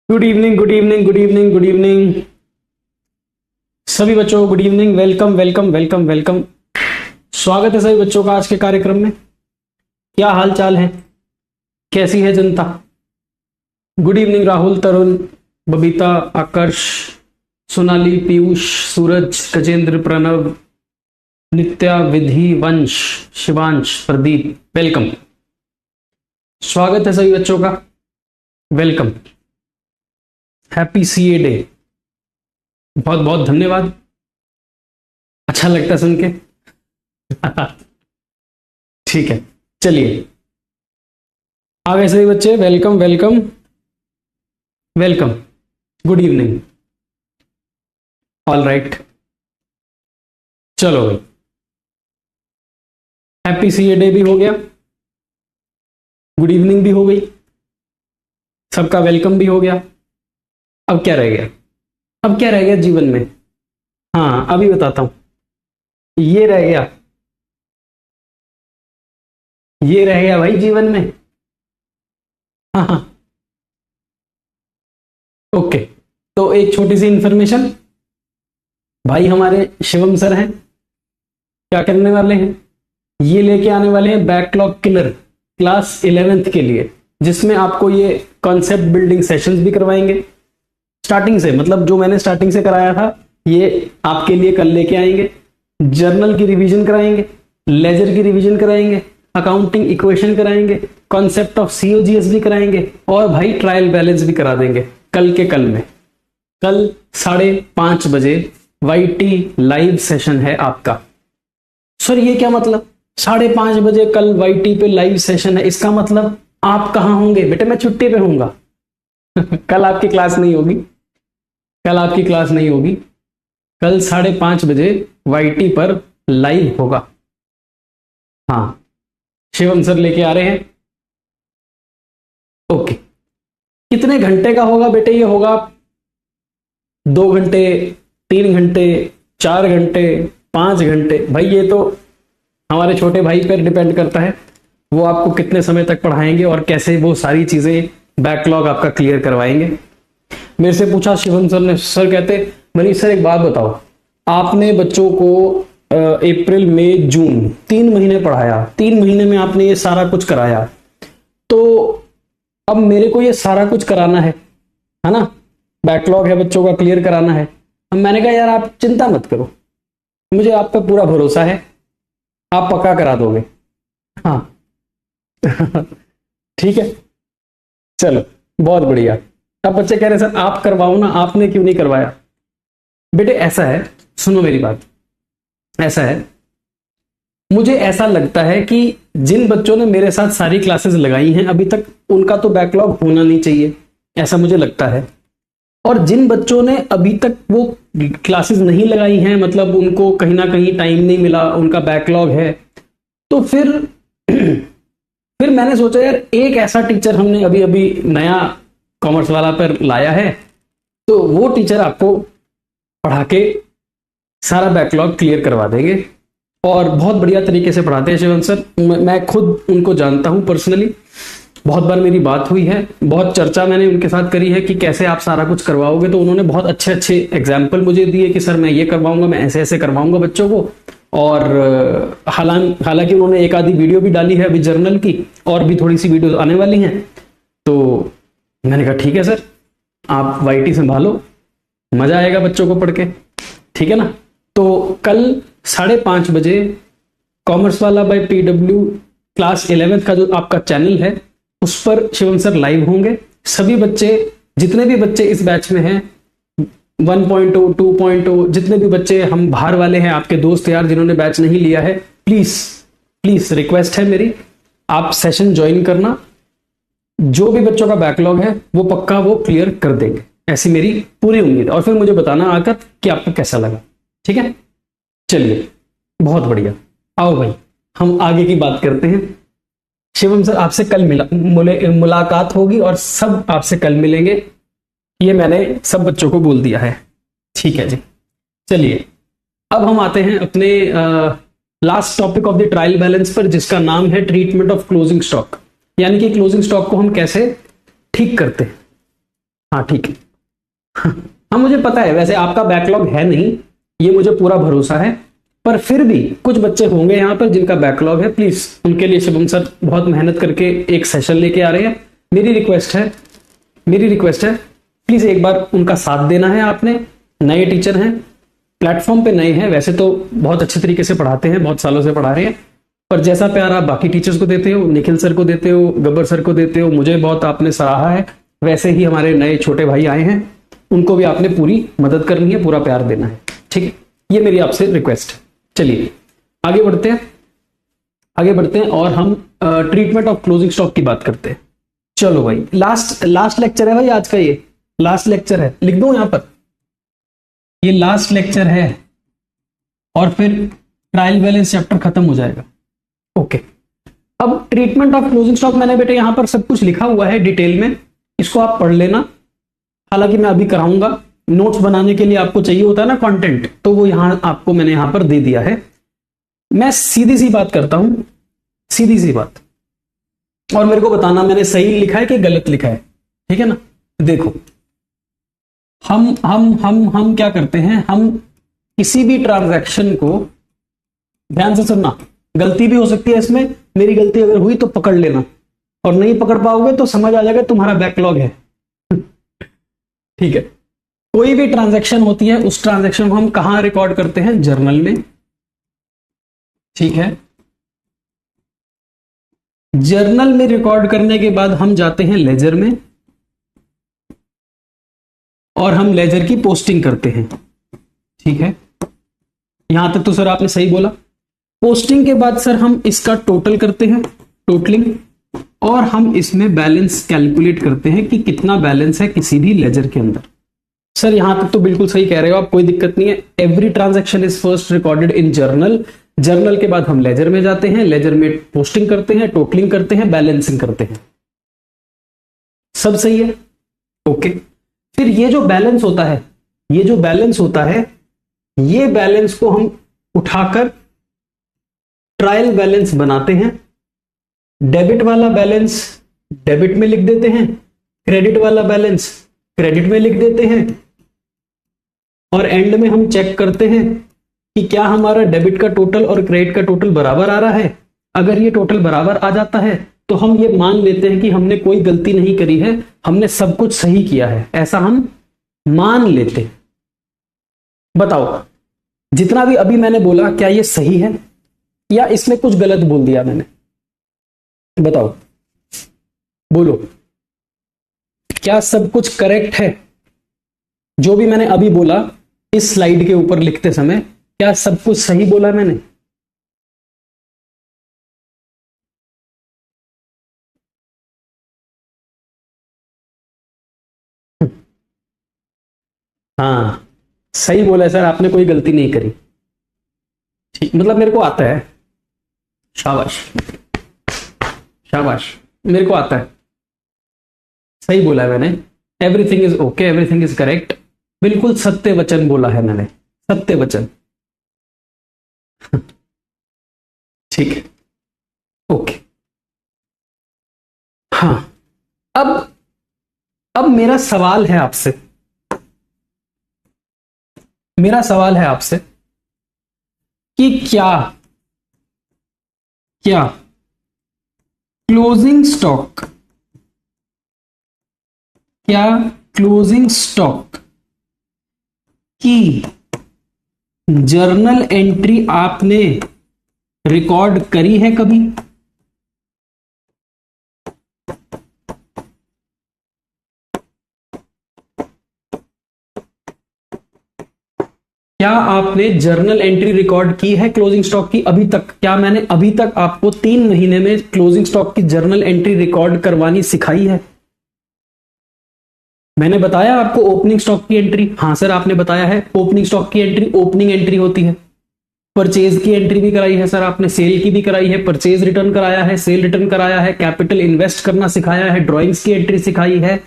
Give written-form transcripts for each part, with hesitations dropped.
Good evening, good evening, good evening, good evening सभी बच्चों। Good evening, welcome welcome welcome welcome. स्वागत है सभी बच्चों का आज के कार्यक्रम में। क्या हाल चाल है, कैसी है जनता? गुड इवनिंग राहुल, तरुण, बबीता, आकर्ष, सोनाली, पीयूष, सूरज, गजेंद्र, प्रणव, नित्या, विधि, वंश, शिवांश, प्रदीप, वेलकम। स्वागत है सभी बच्चों का, वेलकम। हैप्पी सीए डे, बहुत बहुत धन्यवाद। अच्छा लगता है सुन के। ठीक है, चलिए आगे सभी बच्चे, welcome welcome welcome, good evening. All right, चलो भाई, हैप्पी सीए डे भी हो गया, गुड इवनिंग भी हो गई, सबका वेलकम भी हो गया। अब क्या रह गया? अब क्या रह गया जीवन में? हाँ, अभी बताता हूं। ये रह गया, ये रह गया भाई जीवन में। हाँ हाँ, ओके। तो एक छोटी सी इंफॉर्मेशन, भाई हमारे शिवम सर हैं, क्या करने वाले हैं? ये लेके आने वाले हैं बैकलॉग किलर क्लास 11th के लिए, जिसमें आपको ये कॉन्सेप्ट बिल्डिंग सेशंस भी करवाएंगे स्टार्टिंग से। मतलब जो मैंने स्टार्टिंग से कराया था ये आपके लिए कल लेके आएंगे। जर्नल की रिवीजन कराएंगे, लेजर की रिवीजन कराएंगे, अकाउंटिंग इक्वेशन कराएंगे, कॉन्सेप्ट ऑफ सीओजीएस भी कराएंगे, और भाई ट्रायल बैलेंस भी करा देंगे कल के कल में। कल 5:30 बजे वाईटी लाइव सेशन है आपका। सर ये क्या मतलब? 5:30 बजे कल वाईटी पे लाइव सेशन है, इसका मतलब आप कहां होंगे? बेटे मैं छुट्टी पे होऊंगा। कल आपकी क्लास नहीं होगी, कल आपकी क्लास नहीं होगी। कल 5:30 बजे वाईटी पर लाइव होगा। हाँ, शिवम सर लेके आ रहे हैं। ओके, कितने घंटे का होगा बेटे? ये होगा 2 घंटे, 3 घंटे, 4 घंटे, 5 घंटे। भाई ये तो हमारे छोटे भाई पर डिपेंड करता है, वो आपको कितने समय तक पढ़ाएंगे और कैसे वो सारी चीजें बैकलॉग आपका क्लियर करवाएंगे। मेरे से पूछा शिवम सर ने, सर कहते मनीष सर एक बात बताओ, आपने बच्चों को अप्रैल मई जून 3 महीने पढ़ाया, 3 महीने में आपने ये सारा कुछ कराया, तो अब मेरे को ये सारा कुछ कराना है ना? बैकलॉग है बच्चों का, क्लियर कराना है। अब मैंने कहा यार आप चिंता मत करो, मुझे आप पे पूरा भरोसा है, आप पक्का करा दोगे। हाँ ठीक है, चलो बहुत बढ़िया। अब बच्चे कह रहे सर आप करवाओ ना, आपने क्यों नहीं करवाया? बेटे ऐसा है, सुनो मेरी बात, ऐसा है, मुझे ऐसा लगता है कि जिन बच्चों ने मेरे साथ सारी क्लासेस लगाई हैं अभी तक, उनका तो बैकलॉग होना नहीं चाहिए, ऐसा मुझे लगता है। और जिन बच्चों ने अभी तक वो क्लासेस नहीं लगाई हैं, मतलब उनको कहीं ना कहीं टाइम नहीं मिला, उनका बैकलॉग है, तो फिर मैंने सोचा यार एक ऐसा टीचर हमने अभी अभी नया कॉमर्स वाला पर लाया है, तो वो टीचर आपको पढ़ा के सारा बैकलॉग क्लियर करवा देंगे, और बहुत बढ़िया तरीके से पढ़ाते हैं शिवम सर। मैं खुद उनको जानता हूं पर्सनली, बहुत बार मेरी बात हुई है, बहुत चर्चा मैंने उनके साथ करी है कि कैसे आप सारा कुछ करवाओगे, तो उन्होंने बहुत अच्छे अच्छे एग्जाम्पल मुझे दिए कि सर मैं ये करवाऊंगा, मैं ऐसे ऐसे करवाऊंगा बच्चों को। और हालांकि उन्होंने एक आधी वीडियो भी डाली है अभी जर्नल की, और भी थोड़ी सी वीडियो आने वाली हैं। तो मैंने कहा ठीक है सर, आप वाईटी संभालो, मजा आएगा बच्चों को पढ़ के, ठीक है ना? तो कल 5:30 बजे कॉमर्स वाला बाय पीडब्ल्यू क्लास 11th का जो आपका चैनल है, उस पर शिवम सर लाइव होंगे। सभी बच्चे, जितने भी बच्चे इस बैच में हैं, 1.0 2.0, जितने भी बच्चे हम बाहर वाले हैं, आपके दोस्त यार जिन्होंने बैच नहीं लिया है, प्लीज प्लीज रिक्वेस्ट है मेरी, आप सेशन ज्वाइन करना। जो भी बच्चों का बैकलॉग है वो पक्का वो क्लियर कर देंगे, ऐसी मेरी पूरी उम्मीद है। और फिर मुझे बताना आकर कि आपको कैसा लगा, ठीक है? चलिए बहुत बढ़िया, आओ भाई हम आगे की बात करते हैं। शिवम सर आपसे कल मुलाकात होगी, और सब आपसे कल मिलेंगे, ये मैंने सब बच्चों को बोल दिया है, ठीक है जी। चलिए अब हम आते हैं अपने last topic of the trial balance पर, जिसका नाम है ट्रीटमेंट ऑफ क्लोजिंग स्टॉक, यानी कि क्लोजिंग स्टॉक को हम कैसे ठीक करते हैं। हाँ ठीक है। हाँ मुझे पता है, वैसे आपका बैकलॉग है नहीं, ये मुझे पूरा भरोसा है, पर फिर भी कुछ बच्चे होंगे यहाँ पर जिनका बैकलॉग है। प्लीज उनके लिए शुभम सर बहुत मेहनत करके एक सेशन लेके आ रहे हैं। मेरी रिक्वेस्ट है प्लीज एक बार उनका साथ देना है। आपने नए टीचर हैं, प्लेटफॉर्म पे नए हैं, वैसे तो बहुत अच्छे तरीके से पढ़ाते हैं, बहुत सालों से पढ़ा रहे हैं, पर जैसा प्यार आप बाकी टीचर्स को देते हो, निखिल सर को देते हो, गब्बर सर को देते हो, मुझे बहुत आपने सराहा है, वैसे ही हमारे नए छोटे भाई आए हैं, उनको भी आपने पूरी मदद करनी है, पूरा प्यार देना है, ठीक है? ये मेरी आपसे रिक्वेस्ट है। चलिए आगे बढ़ते हैं और हम ट्रीटमेंट ऑफ क्लोजिंग स्टॉक की बात करते हैं। चलो भाई, लास्ट लेक्चर है भाई आज का, ये लास्ट लेक्चर है, लिख दो यहां पर, ये लास्ट लेक्चर है और फिर ट्रायल बैलेंस चैप्टर खत्म हो जाएगा। ओके, अब ट्रीटमेंट ऑफ क्लोजिंग स्टॉक मैंने बेटे यहां पर सब कुछ लिखा हुआ है डिटेल में, इसको आप पढ़ लेना। हालांकि मैं अभी कराऊंगा, नोट्स बनाने के लिए आपको चाहिए होता है ना कंटेंट, तो वो यहां आपको मैंने यहां पर दे दिया है। मैं सीधी सी बात करता हूं, सीधी सी बात, और मेरे को बताना मैंने सही लिखा है कि गलत लिखा है, ठीक है ना? देखो, हम क्या करते हैं, हम किसी भी ट्रांजैक्शन को, ध्यान से सुनना, गलती भी हो सकती है इसमें, मेरी गलती अगर हुई तो पकड़ लेना, और नहीं पकड़ पाओगे तो समझ आ जाएगा तुम्हारा बैकलॉग है। ठीक है, कोई भी ट्रांजैक्शन होती है उस ट्रांजैक्शन को हम कहां रिकॉर्ड करते हैं? जर्नल में, ठीक है? जर्नल में रिकॉर्ड करने के बाद हम जाते हैं लेजर में, और हम लेजर की पोस्टिंग करते हैं, ठीक है? यहां तक तो सर आपने सही बोला। पोस्टिंग के बाद सर हम इसका टोटल करते हैं, टोटलिंग, और हम इसमें बैलेंस कैलकुलेट करते हैं कि कितना बैलेंस है किसी भी लेजर के अंदर। सर यहां तक तो बिल्कुल सही कह रहे हो आप, कोई दिक्कत नहीं है। Every transaction is first recorded in journal, journal के बाद हम लेजर में जाते हैं, लेजर में पोस्टिंग करते हैं, टोटलिंग करते हैं, बैलेंसिंग करते हैं। सब सही है? ओके। फिर ये जो बैलेंस होता है, ये बैलेंस को हम उठाकर ट्रायल बैलेंस बनाते हैं। डेबिट वाला बैलेंस डेबिट में लिख देते हैं, क्रेडिट वाला बैलेंस क्रेडिट में लिख देते हैं, और एंड में हम चेक करते हैं कि क्या हमारा डेबिट का टोटल और क्रेडिट का टोटल बराबर आ रहा है। अगर ये टोटल बराबर आ जाता है तो हम ये मान लेते हैं कि हमने कोई गलती नहीं करी है, हमने सब कुछ सही किया है, ऐसा हम मान लेते हैं। बताओ, जितना भी अभी मैंने बोला क्या ये सही है या इसमें कुछ गलत बोल दिया मैंने? बताओ, बोलो, क्या सब कुछ करेक्ट है? जो भी मैंने अभी बोला इस स्लाइड के ऊपर लिखते समय, क्या सब कुछ सही बोला मैंने? हाँ सही बोला है सर, आपने कोई गलती नहीं करी। ठीक, मतलब मेरे को आता है, शाबाश शाबाश, मेरे को आता है, सही बोला है मैंने। Everything is okay, everything is correct, बिल्कुल सत्य वचन बोला है मैंने, सत्य वचन। ठीक है, ओके। हाँ, अब मेरा सवाल है आपसे, कि क्या क्लोजिंग स्टॉक की जर्नल एंट्री आपने रिकॉर्ड करी है कभी? क्या आपने जर्नल एंट्री रिकॉर्ड की है क्लोजिंग स्टॉक की अभी तक? क्या मैंने अभी तक आपको 3 महीने में क्लोजिंग स्टॉक की जर्नल एंट्री रिकॉर्ड करवानी सिखाई है? मैंने बताया आपको ओपनिंग स्टॉक की एंट्री, हाँ सर आपने बताया है ओपनिंग स्टॉक की एंट्री ओपनिंग एंट्री होती है। परचेज की एंट्री भी कराई है सर आपने, सेल की भी कराई है, परचेज रिटर्न कराया है, सेल रिटर्न कराया है, कैपिटल इन्वेस्ट करना सिखाया है, ड्रॉइंग्स की एंट्री सिखाई है,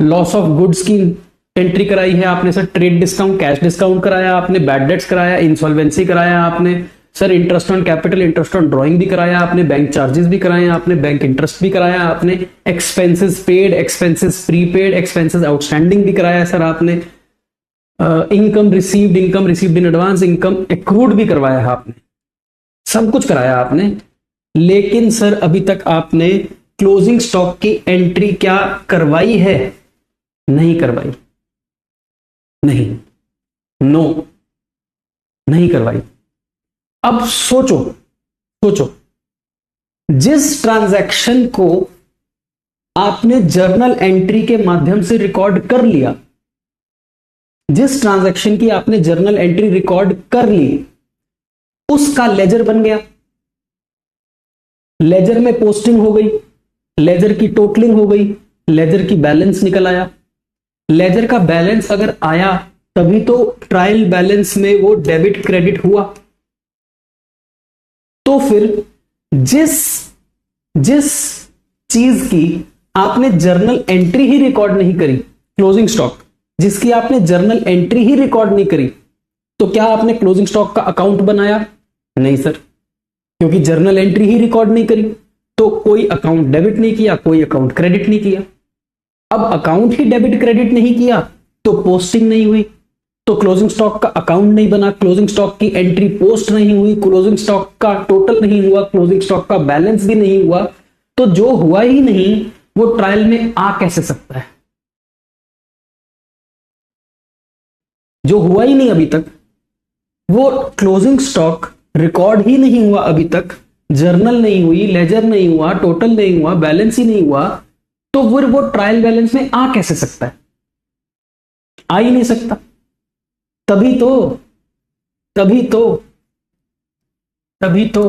लॉस ऑफ गुड्स की एंट्री कराई है आपने sir, trade discount cash discount कराया आपने, बैड डेट्स कराया, इंसॉल्वेंसी कराया आपने, sir interest on capital, interest on drawing भी कराया आपने, बैंक चार्जेस भी कराए आपने, बैंक इंटरेस्ट भी कराया आपने, expenses paid, expenses prepaid, expenses outstanding भी कराया सर आपने, income received in advance, income accrued भी करवाया है आपने, सब कुछ कराया आपने। लेकिन सर अभी तक आपने क्लोजिंग स्टॉक की एंट्री क्या करवाई है? नहीं करवाई, नहीं, नो, नहीं करवाई। अब सोचो, सोचो, जिस ट्रांजैक्शन को आपने जर्नल एंट्री के माध्यम से रिकॉर्ड कर लिया, जिस ट्रांजैक्शन की आपने जर्नल एंट्री रिकॉर्ड कर ली, उसका लेजर बन गया, लेजर में पोस्टिंग हो गई, लेजर की टोटलिंग हो गई, लेजर की बैलेंस निकल आया। लेजर का बैलेंस अगर आया तभी तो ट्रायल बैलेंस में वो डेबिट क्रेडिट हुआ। तो फिर जिस जिस चीज की आपने जर्नल एंट्री ही रिकॉर्ड नहीं करी, क्लोजिंग स्टॉक जिसकी आपने जर्नल एंट्री ही रिकॉर्ड नहीं करी, तो क्या आपने क्लोजिंग स्टॉक का अकाउंट बनाया? नहीं सर, क्योंकि जर्नल एंट्री ही रिकॉर्ड नहीं करी, तो कोई अकाउंट डेबिट नहीं किया, कोई अकाउंट क्रेडिट नहीं किया। अब अकाउंट ही डेबिट क्रेडिट नहीं किया तो पोस्टिंग नहीं हुई, तो क्लोजिंग स्टॉक का अकाउंट नहीं बना, क्लोजिंग स्टॉक की एंट्री पोस्ट नहीं हुई, क्लोजिंग स्टॉक का टोटल नहीं हुआ, क्लोजिंग स्टॉक का बैलेंस भी नहीं हुआ। तो जो हुआ ही नहीं वो ट्रायल में आ कैसे सकता है? जो हुआ ही नहीं अभी तक, वो क्लोजिंग स्टॉक रिकॉर्ड ही नहीं हुआ अभी तक, जर्नल नहीं हुई, लेजर नहीं हुआ, टोटल नहीं हुआ, बैलेंस ही नहीं हुआ, तो फिर वो ट्रायल बैलेंस में आ कैसे सकता है? आ ही नहीं सकता। तभी तो तभी तो तभी तो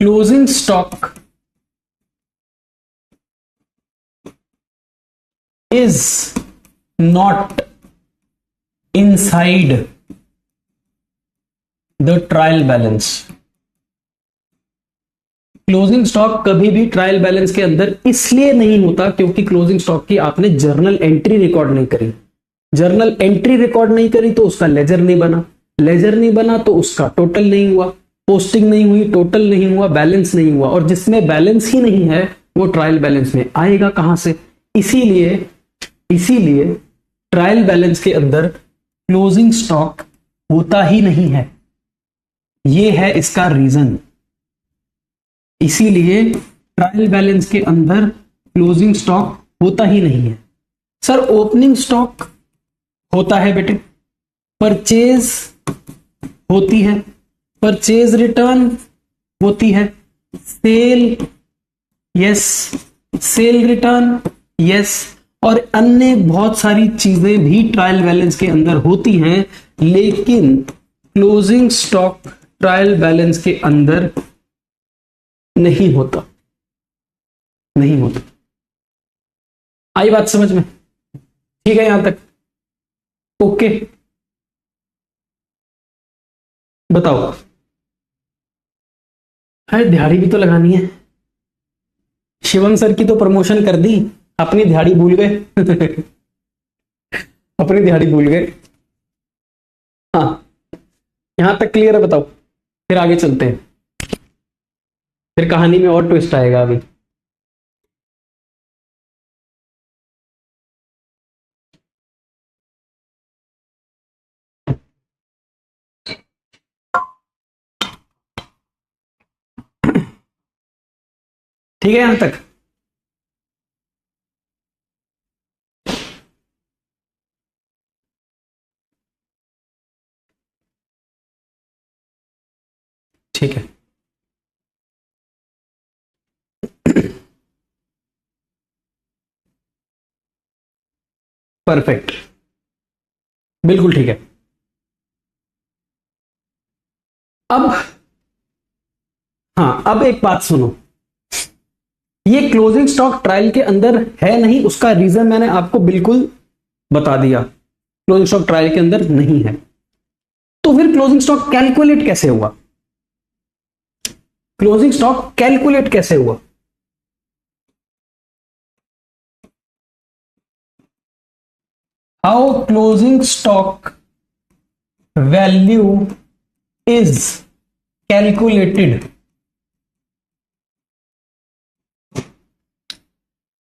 closing stock is not inside the trial balance. Closing stock कभी भी ट्रायल बैलेंस के अंदर इसलिए नहीं होता क्योंकि क्लोजिंग स्टॉक की आपने जर्नल एंट्री रिकॉर्ड नहीं करी। जर्नल एंट्री रिकॉर्ड नहीं करी तो उसका लेजर नहीं बना, लेजर नहीं बना तो उसका टोटल नहीं हुआ, पोस्टिंग नहीं हुई, टोटल नहीं हुआ, बैलेंस नहीं हुआ, और जिसमें बैलेंस ही नहीं है वो ट्रायल बैलेंस में आएगा कहां से? इसीलिए ट्रायल बैलेंस के अंदर क्लोजिंग स्टॉक होता ही नहीं है। यह है इसका रीजन। इसीलिए ट्रायल बैलेंस के अंदर क्लोजिंग स्टॉक होता ही नहीं है। सर ओपनिंग स्टॉक होता है बेटे, परचेज होती है, परचेज रिटर्न होती है, sale yes, sale return yes, और अन्य बहुत सारी चीजें भी ट्रायल बैलेंस के अंदर होती हैं, लेकिन क्लोजिंग स्टॉक ट्रायल बैलेंस के अंदर नहीं होता, नहीं होता। आई बात समझ में? ठीक है यहां तक? ओके, बताओ। अरे दिहाड़ी भी तो लगानी है। शिवम सर की तो प्रमोशन कर दी, अपनी दिहाड़ी भूल गए। अपनी दिहाड़ी भूल गए। हाँ, यहां तक क्लियर है? बताओ, फिर आगे चलते हैं, फिर कहानी में और ट्विस्ट आएगा अभी। ठीक है यहां तक? ठीक है। परफेक्ट, बिल्कुल ठीक है। अब हाँ, अब एक बात सुनो, ये क्लोजिंग स्टॉक ट्रायल के अंदर है नहीं, उसका रीजन मैंने आपको बिल्कुल बता दिया, क्लोजिंग स्टॉक ट्रायल के अंदर नहीं है। तो फिर क्लोजिंग स्टॉक कैलकुलेट कैसे हुआ? क्लोजिंग स्टॉक कैलकुलेट कैसे हुआ? How closing stock value is calculated.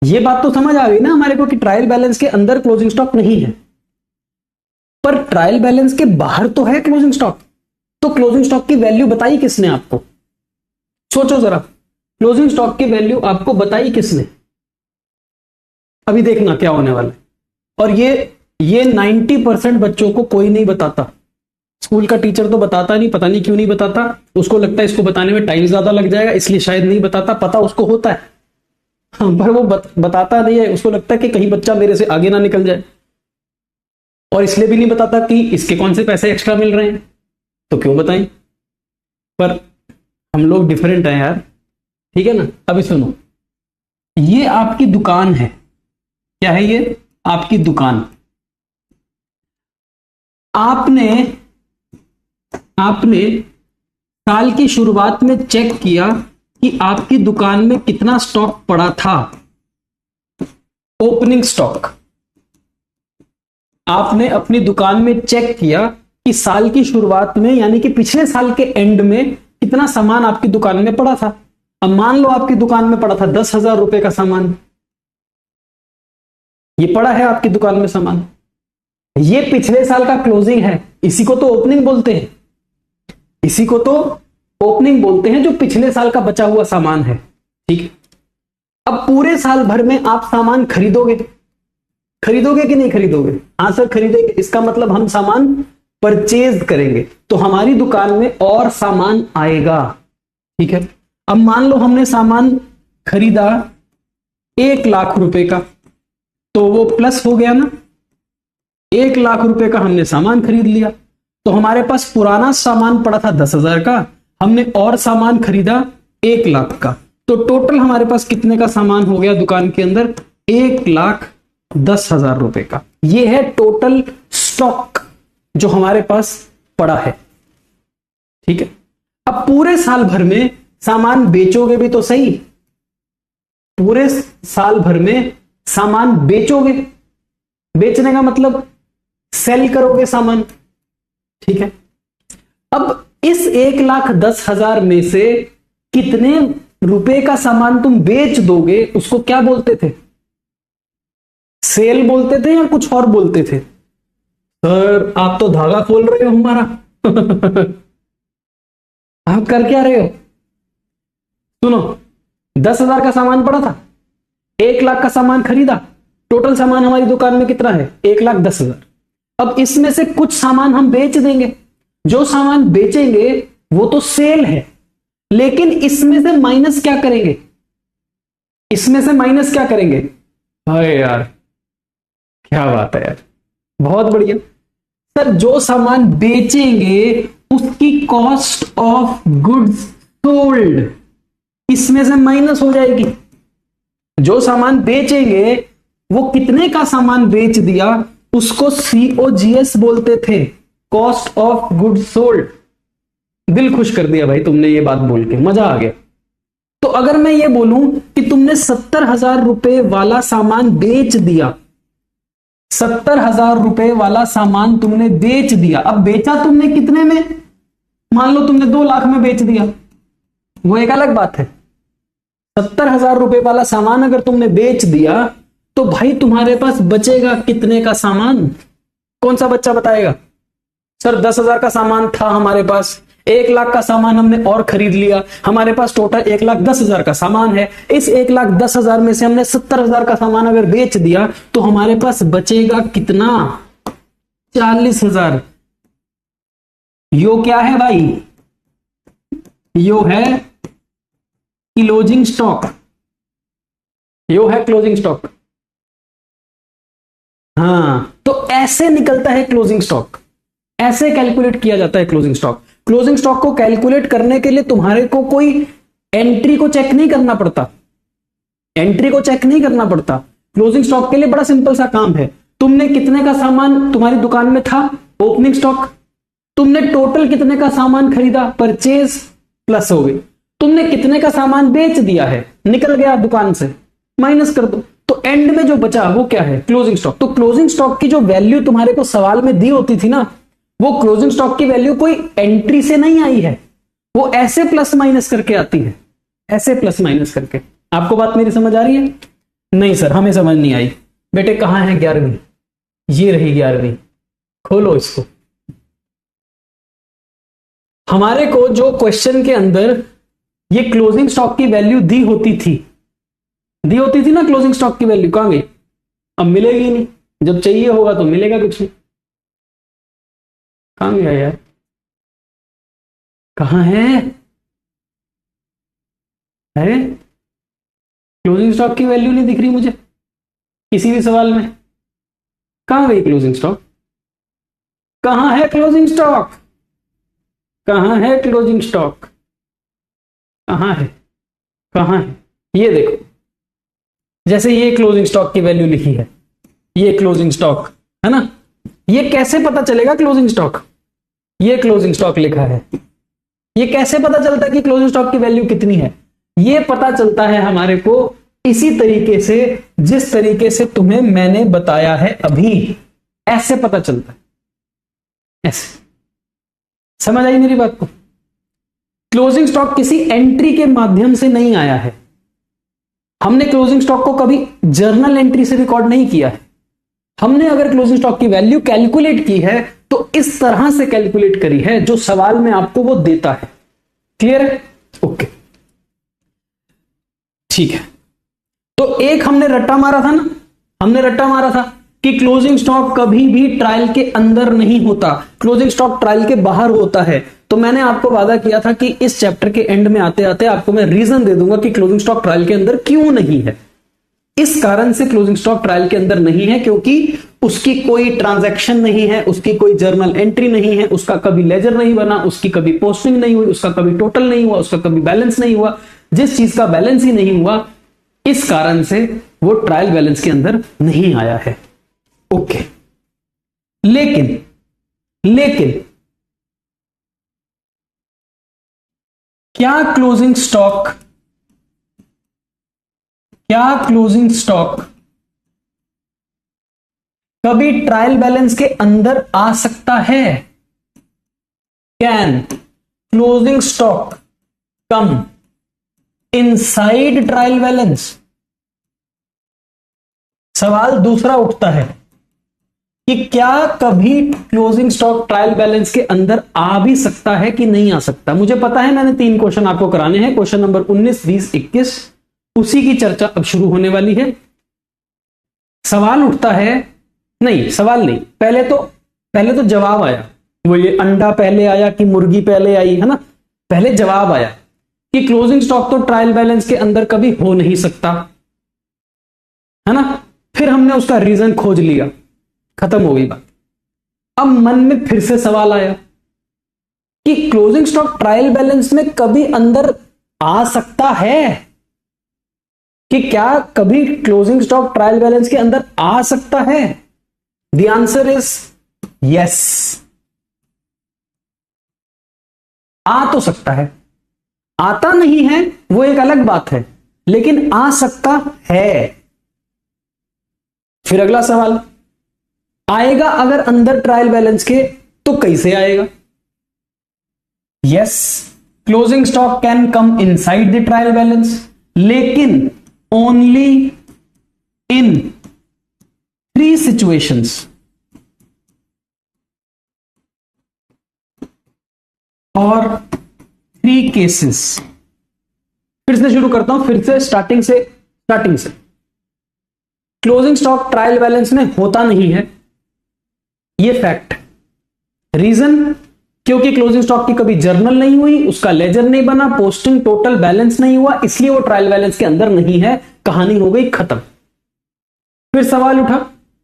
ये बात तो समझ आ गई ना हमारे को कि ट्रायल बैलेंस के अंदर क्लोजिंग स्टॉक नहीं है, पर ट्रायल बैलेंस के बाहर तो है क्लोजिंग स्टॉक। तो क्लोजिंग स्टॉक की वैल्यू बताई किसने आपको? सोचो जरा, क्लोजिंग स्टॉक की वैल्यू आपको बताई किसने? अभी देखना क्या होने वाला है। और ये 90% बच्चों को कोई नहीं बताता। स्कूल का टीचर तो बताता नहीं, पता नहीं क्यों नहीं बताता। उसको लगता है इसको बताने में टाइम ज्यादा लग जाएगा, इसलिए शायद नहीं बताता। पता उसको होता है, हाँ, पर वो बताता नहीं है। उसको लगता है कि कहीं बच्चा मेरे से आगे ना निकल जाए, और इसलिए भी नहीं बताता कि इसके कौन से पैसे एक्स्ट्रा मिल रहे हैं, तो क्यों बताएं। पर हम लोग डिफरेंट हैं यार, ठीक है ना। अभी सुनो, ये आपकी दुकान है। क्या है ये? आपकी दुकान। आपने साल की शुरुआत में चेक किया कि आपकी दुकान में कितना स्टॉक पड़ा था, ओपनिंग स्टॉक। आपने अपनी दुकान में चेक किया कि साल की शुरुआत में, यानी कि पिछले साल के एंड में, कितना सामान आपकी दुकान में पड़ा था। अब मान लो आपकी दुकान में पड़ा था 10,000 रुपए का सामान। ये पड़ा है आपकी दुकान में सामान, ये पिछले साल का क्लोजिंग है। इसी को तो ओपनिंग बोलते हैं, इसी को तो ओपनिंग बोलते हैं, जो पिछले साल का बचा हुआ सामान है। ठीक है, अब पूरे साल भर में आप सामान खरीदोगे कि नहीं खरीदोगे? हाँ सर खरीदेंगे। इसका मतलब हम सामान परचेज करेंगे, तो हमारी दुकान में और सामान आएगा। ठीक है, अब मान लो हमने सामान खरीदा 1 लाख रुपए का, तो वो प्लस हो गया ना। 1 लाख रुपए का हमने सामान खरीद लिया, तो हमारे पास पुराना सामान पड़ा था 10,000 का, हमने और सामान खरीदा 1 लाख का, तो टोटल हमारे पास कितने का सामान हो गया दुकान के अंदर? 1,10,000 रुपए का। ये है टोटल स्टॉक जो हमारे पास पड़ा है। ठीक है, अब पूरे साल भर में सामान बेचोगे भी तो सही, पूरे साल भर में सामान बेचोगे, बेचने का मतलब सेल करोगे सामान। ठीक है, अब इस 1,10,000 में से कितने रुपए का सामान तुम बेच दोगे, उसको क्या बोलते थे? सेल बोलते थे या कुछ और बोलते थे? सर आप तो धागा खोल रहे हो हमारा। आप कर क्या रहे हो? सुनो, 10,000 का सामान पड़ा था, 1 लाख का सामान खरीदा, टोटल सामान हमारी दुकान में कितना है? 1,10,000। अब इसमें से कुछ सामान हम बेच देंगे, जो सामान बेचेंगे वो तो सेल है, लेकिन इसमें से माइनस क्या करेंगे? इसमें से माइनस क्या करेंगे? अरे यार क्या बात है यार, बहुत बढ़िया। सर जो सामान बेचेंगे उसकी कॉस्ट ऑफ गुड्स सोल्ड इसमें से माइनस हो जाएगी। जो सामान बेचेंगे वो कितने का सामान बेच दिया, उसको COGS बोलते थे, कॉस्ट ऑफ गुड्स सोल्ड। दिल खुश कर दिया भाई तुमने ये बात बोल के, मजा आ गया। तो अगर मैं ये बोलूं कि तुमने 70,000 रुपए वाला सामान बेच दिया, 70,000 रुपए वाला सामान तुमने बेच दिया। अब बेचा तुमने कितने में? मान लो तुमने 2 लाख में बेच दिया, वो एक अलग बात है। 70,000 रुपए वाला सामान अगर तुमने बेच दिया, तो भाई तुम्हारे पास बचेगा कितने का सामान? कौन सा बच्चा बताएगा? सर 10,000 का सामान था हमारे पास, 1 लाख का सामान हमने और खरीद लिया, हमारे पास टोटल 1,10,000 का सामान है। इस 1,10,000 में से हमने 70,000 का सामान अगर बेच दिया, तो हमारे पास बचेगा कितना? 40,000। यो क्या है भाई? यो है क्लोजिंग स्टॉक, यो है क्लोजिंग स्टॉक। हाँ, तो ऐसे निकलता है क्लोजिंग स्टॉक, ऐसे कैलकुलेट किया जाता है क्लोजिंग स्टॉक। क्लोजिंग स्टॉक को कैलकुलेट करने के लिए तुम्हारे को कोई एंट्री को चेक नहीं करना पड़ता, एंट्री को चेक नहीं करना पड़ता। क्लोजिंग स्टॉक के लिए बड़ा सिंपल सा काम है। तुमने कितने का सामान तुम्हारी दुकान में था, ओपनिंग स्टॉक। तुमने टोटल कितने का सामान खरीदा, परचेज प्लस हो गई। तुमने कितने का सामान बेच दिया है, निकल गया दुकान से, माइनस कर दो, तो एंड में जो बचा वो क्या है? Closing stock. तो क्लोजिंग स्टॉक की जो वैल्यू तुम्हारे को सवाल में दी होती थी ना, वो क्लोजिंग स्टॉक की वैल्यू कोई एंट्री से नहीं आई है, वो ऐसे प्लस माइनस करके आती है, ऐसे प्लस माइनस करके। आपको बात मेरी समझ आ रही है? नहीं सर हमें समझ नहीं आई। बेटे कहां है 11वीं? ये रही 11वीं, खोलो इसको। हमारे को जो क्वेश्चन के अंदर ये क्लोजिंग स्टॉक की वैल्यू दी होती थी ना, क्लोजिंग स्टॉक की वैल्यू कहां गई? अब मिलेगी नहीं, जब चाहिए होगा तो मिलेगा कुछ नहीं। कहां गया यार, कहां है क्लोजिंग स्टॉक की वैल्यू नहीं दिख रही मुझे किसी भी सवाल में। कहां गई क्लोजिंग स्टॉक? कहां है क्लोजिंग स्टॉक? कहां है क्लोजिंग स्टॉक? कहां है, कहां है? ये देखो, जैसे ये क्लोजिंग स्टॉक की वैल्यू लिखी है, ये क्लोजिंग स्टॉक है ना, ये कैसे पता चलेगा क्लोजिंग स्टॉक? ये क्लोजिंग स्टॉक लिखा है, ये कैसे पता चलता है कि क्लोजिंग स्टॉक की वैल्यू कितनी है? ये पता चलता है हमारे को इसी तरीके से, जिस तरीके से तुम्हें मैंने बताया है अभी, ऐसे पता चलता है, ऐसे। समझ आई मेरी बात को? क्लोजिंग स्टॉक किसी एंट्री के माध्यम से नहीं आया है। हमने क्लोजिंग स्टॉक को कभी जर्नल एंट्री से रिकॉर्ड नहीं किया है। हमने अगर क्लोजिंग स्टॉक की वैल्यू कैलकुलेट की है तो इस तरह से कैलकुलेट करी है जो सवाल में आपको वो देता है। क्लियर है? ओके ठीक है। तो एक हमने रट्टा मारा था ना, हमने रट्टा मारा था कि क्लोजिंग स्टॉक कभी भी ट्रायल के अंदर नहीं होता, क्लोजिंग स्टॉक ट्रायल के बाहर होता है। तो मैंने आपको वादा किया था कि इस चैप्टर के एंड में आते आते आपको मैं रीजन दे दूंगा कि क्लोजिंग स्टॉक ट्रायल के अंदर क्यों नहीं है। इस कारण से क्लोजिंग स्टॉक ट्रायल के अंदर नहीं है क्योंकि उसकी कोई ट्रांजैक्शन नहीं है, उसकी कोई जर्नल एंट्री नहीं है, उसका कभी लेजर नहीं बना, उसकी कभी पोस्टिंग नहीं हुई, उसका कभी टोटल नहीं हुआ, उसका कभी बैलेंस नहीं हुआ। जिस चीज का बैलेंस ही नहीं हुआ, इस कारण से वो ट्रायल बैलेंस के अंदर नहीं आया है। ओके, लेकिन क्या क्लोजिंग स्टॉक कभी ट्रायल बैलेंस के अंदर आ सकता है? Can closing stock come inside trial balance? सवाल दूसरा उठता है कि क्या कभी क्लोजिंग स्टॉक ट्रायल बैलेंस के अंदर आ भी सकता है कि नहीं आ सकता? मुझे पता है मैंने 3 क्वेश्चन आपको कराने हैं, क्वेश्चन नंबर 19, 20, 21, उसी की चर्चा अब शुरू होने वाली है। सवाल उठता है, नहीं सवाल नहीं, पहले तो जवाब आया। वो ये अंडा पहले आया कि मुर्गी पहले आई, है ना? पहले जवाब आया कि क्लोजिंग स्टॉक तो ट्रायल बैलेंस के अंदर कभी हो नहीं सकता, है ना? फिर हमने उसका रीजन खोज लिया, खत्म हो गई बात। अब मन में फिर से सवाल आया कि क्लोजिंग स्टॉक ट्रायल बैलेंस में कभी अंदर आ सकता है? कि क्या कभी क्लोजिंग स्टॉक ट्रायल बैलेंस के अंदर आ सकता है? The answer is yes. आ तो सकता है, आता नहीं है वो एक अलग बात है, लेकिन आ सकता है। फिर अगला सवाल आएगा, अगर अंदर ट्रायल बैलेंस के तो कैसे आएगा? Yes, closing stock can come inside the trial balance, लेकिन ओनली इन 3 सिचुएशंस। और 3 केसेस। फिर से शुरू करता हूं, फिर से स्टार्टिंग से। क्लोजिंग स्टॉक ट्रायल बैलेंस में होता नहीं है, यह फैक्ट। रीजन, क्योंकि क्लोजिंग स्टॉक की कभी जर्नल नहीं हुई, उसका लेजर नहीं बना, पोस्टिंग टोटल बैलेंस नहीं हुआ, इसलिए वो ट्रायल बैलेंस के अंदर नहीं है। कहानी हो गई खत्म। फिर सवाल उठा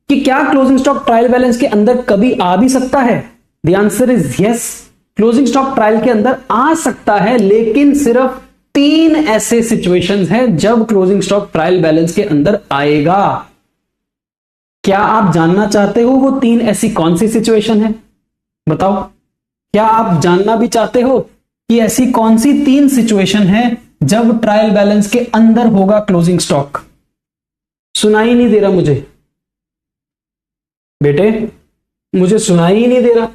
कि क्या क्लोजिंग स्टॉक ट्रायल बैलेंस के अंदर कभी आ भी सकता है? The answer is yes, closing stock trial के अंदर आ सकता है, लेकिन सिर्फ 3 ऐसे सिचुएशंस हैं जब क्लोजिंग स्टॉक ट्रायल बैलेंस के अंदर आएगा। क्या आप जानना चाहते हो वो 3 ऐसी कौन सी सिचुएशन है? बताओ, क्या आप जानना भी चाहते हो कि ऐसी कौन सी 3 सिचुएशन है जब ट्रायल बैलेंस के अंदर होगा क्लोजिंग स्टॉक? सुनाई नहीं दे रहा मुझे बेटे, मुझे सुनाई ही नहीं दे रहा।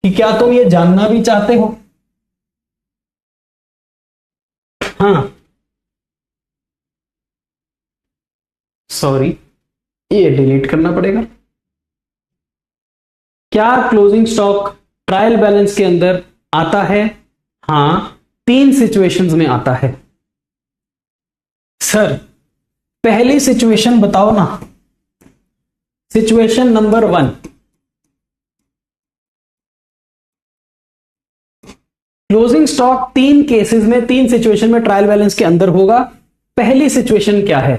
कि क्या तुम ये जानना भी चाहते हो? हाँ, सॉरी, ये डिलीट करना पड़ेगा। क्या क्लोजिंग स्टॉक ट्रायल बैलेंस के अंदर आता है? हां, 3 सिचुएशंस में आता है। सर पहली सिचुएशन बताओ ना। Situation number 1, closing stock 3 cases में, 3 सिचुएशन में ट्रायल बैलेंस के अंदर होगा। पहली सिचुएशन क्या है?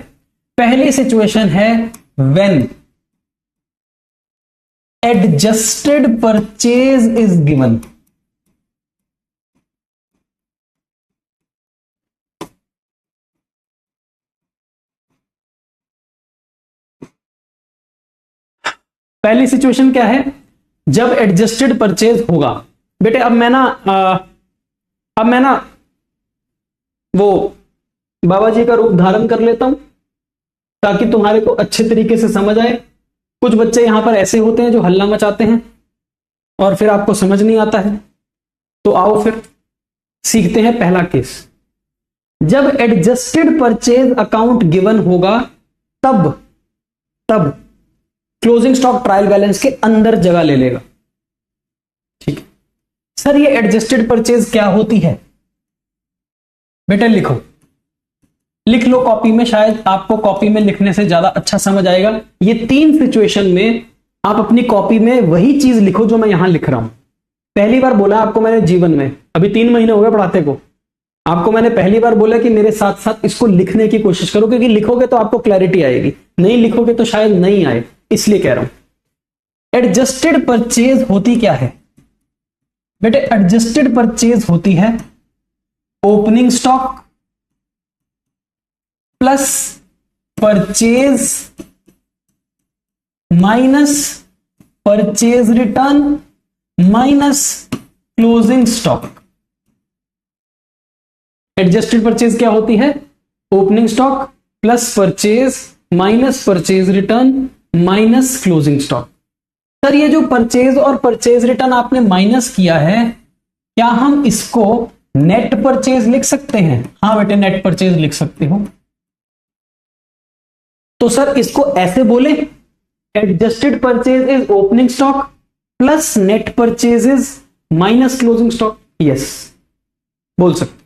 पहली सिचुएशन है when adjusted purchase is given. पहली सिचुएशन क्या है? जब एडजस्टेड परचेज होगा। बेटे अब मैं ना वो बाबा जी का रूप धारण कर लेता हूं ताकि तुम्हारे को अच्छे तरीके से समझ आए। कुछ बच्चे यहां पर ऐसे होते हैं जो हल्ला मचाते हैं और फिर आपको समझ नहीं आता है। तो आओ फिर सीखते हैं पहला केस। जब एडजस्टेड परचेज अकाउंट गिवन होगा तब क्लोजिंग स्टॉक ट्रायल बैलेंस के अंदर जगह ले लेगा। ठीक है सर, ये एडजस्टेड परचेज क्या होती है? बेटा लिख लो कॉपी में, शायद आपको कॉपी में लिखने से ज्यादा अच्छा समझ आएगा। ये 3 सिचुएशन में आप अपनी कॉपी में वही चीज लिखो जो मैं यहां लिख रहा हूं। पहली बार बोला आपको मैंने जीवन में, अभी 3 महीने हो गए पढ़ाते को, आपको मैंने पहली बार बोला कि मेरे साथ साथ इसको लिखने की कोशिश करो, क्योंकि लिखोगे तो आपको क्लैरिटी आएगी, नहीं लिखोगे तो शायद नहीं आए, इसलिए कह रहा हूं। एडजस्टेड परचेज होती क्या है बेटे? एडजस्टेड परचेज होती है opening stock plus purchase minus purchase return minus closing stock. Adjusted purchase क्या होती है? Opening stock plus purchase minus purchase return minus closing stock. Sir ये जो परचेज और परचेज रिटर्न आपने माइनस किया है, क्या हम इसको नेट परचेज लिख सकते हैं? हाँ बेटे, नेट परचेज लिख सकते हो। तो सर इसको ऐसे बोले, adjusted purchase is opening stock plus net purchase is minus closing stock. Yes, बोल सकते।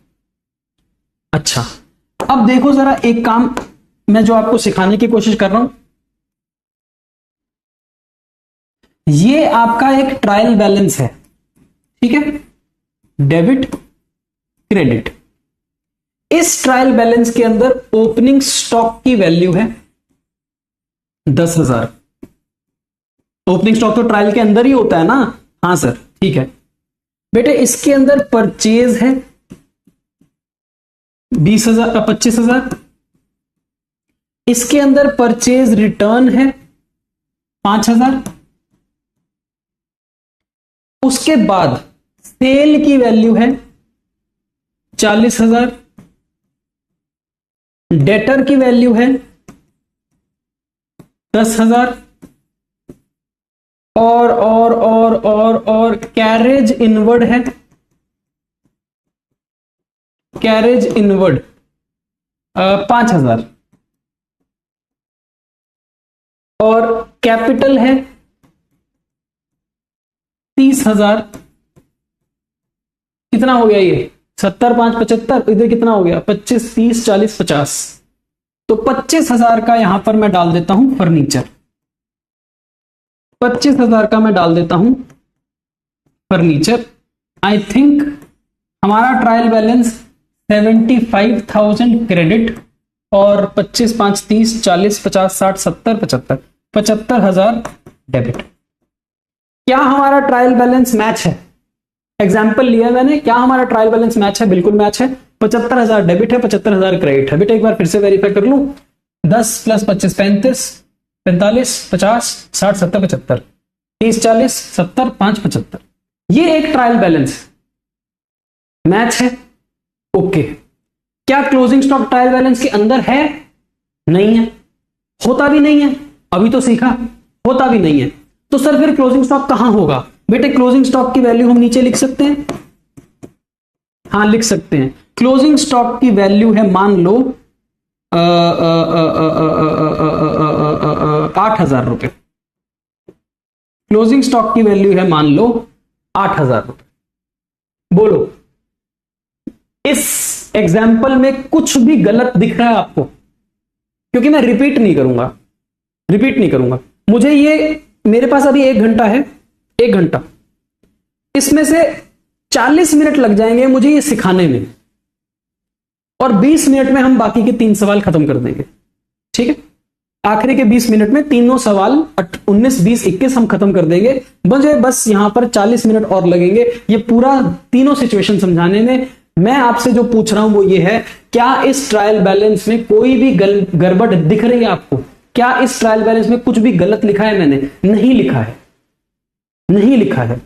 अच्छा, अब देखो जरा एक काम मैं जो आपको सिखाने की कोशिश कर रहा हूं। ये आपका एक ट्रायल बैलेंस है, ठीक है, डेबिट क्रेडिट। इस ट्रायल बैलेंस के अंदर ओपनिंग स्टॉक की वैल्यू है 10,000। ओपनिंग स्टॉक तो ट्रायल के अंदर ही होता है ना? हाँ सर, ठीक है बेटे। इसके अंदर परचेज है 20,000 25,000। इसके अंदर परचेज रिटर्न है 5,000। उसके बाद सेल की वैल्यू है 40,000। डेटर की वैल्यू है 10,000 और कैरेज इनवर्ड है, कैरेज इनवर्ड 5,000 और कैपिटल है 30,000। कितना हो गया ये? 70 5 75। इधर कितना हो गया? 25 30 40 50। तो 25,000 का यहां पर मैं डाल देता हूं फर्नीचर। 25,000 का मैं डाल देता हूं फर्नीचर। आई थिंक हमारा ट्रायल बैलेंस 75,000 क्रेडिट और 25 5 30 40 50 60 70 75 75,000 डेबिट। क्या हमारा ट्रायल बैलेंस मैच है? एग्जाम्पल लिया मैंने, क्या हमारा ट्रायल बैलेंस मैच है? बिल्कुल मैच है। 75,000 डेबिट है, 75,000 क्रेडिट है। बेटा एक बार फिर से वेरीफाई कर लूं। 10 + 25 35 45 50 60 70 75 30 40 70 5 75। ये एक ट्रायल बैलेंस मैच है। ओके, क्या क्लोजिंग स्टॉक ट्रायल बैलेंस के अंदर है? नहीं है, होता भी नहीं है। अभी तो सीखा, होता भी नहीं है। तो सर फिर क्लोजिंग स्टॉक कहां होगा? बेटे क्लोजिंग स्टॉक की वैल्यू हम नीचे लिख सकते हैं, हाँ लिख सकते हैं। क्लोजिंग स्टॉक की वैल्यू है मान लो 8,000 रुपए। क्लोजिंग स्टॉक की वैल्यू है मान लो 8,000 रुपए। बोलो इस एग्जाम्पल में कुछ भी गलत दिख रहा है आपको? क्योंकि मैं रिपीट नहीं करूंगा। मुझे ये, मेरे पास अभी 1 घंटा है, 1 घंटा, इसमें से 40 मिनट लग जाएंगे मुझे ये सिखाने में, और 20 मिनट में हम बाकी के 3 सवाल खत्म कर देंगे। ठीक है, आखिरी के 20 मिनट में तीनों सवाल 19, 20, 21 हम खत्म कर देंगे। मुझे बस यहां पर 40 मिनट और लगेंगे ये पूरा तीनों सिचुएशन समझाने में। मैं आपसे जो पूछ रहा हूं वो ये है, क्या इस ट्रायल बैलेंस में कोई भी गड़बड़ दिख रही है आपको? क्या इस ट्रायल बैलेंस में कुछ भी गलत लिखा है? मैंने नहीं लिखा है, नहीं लिखा है।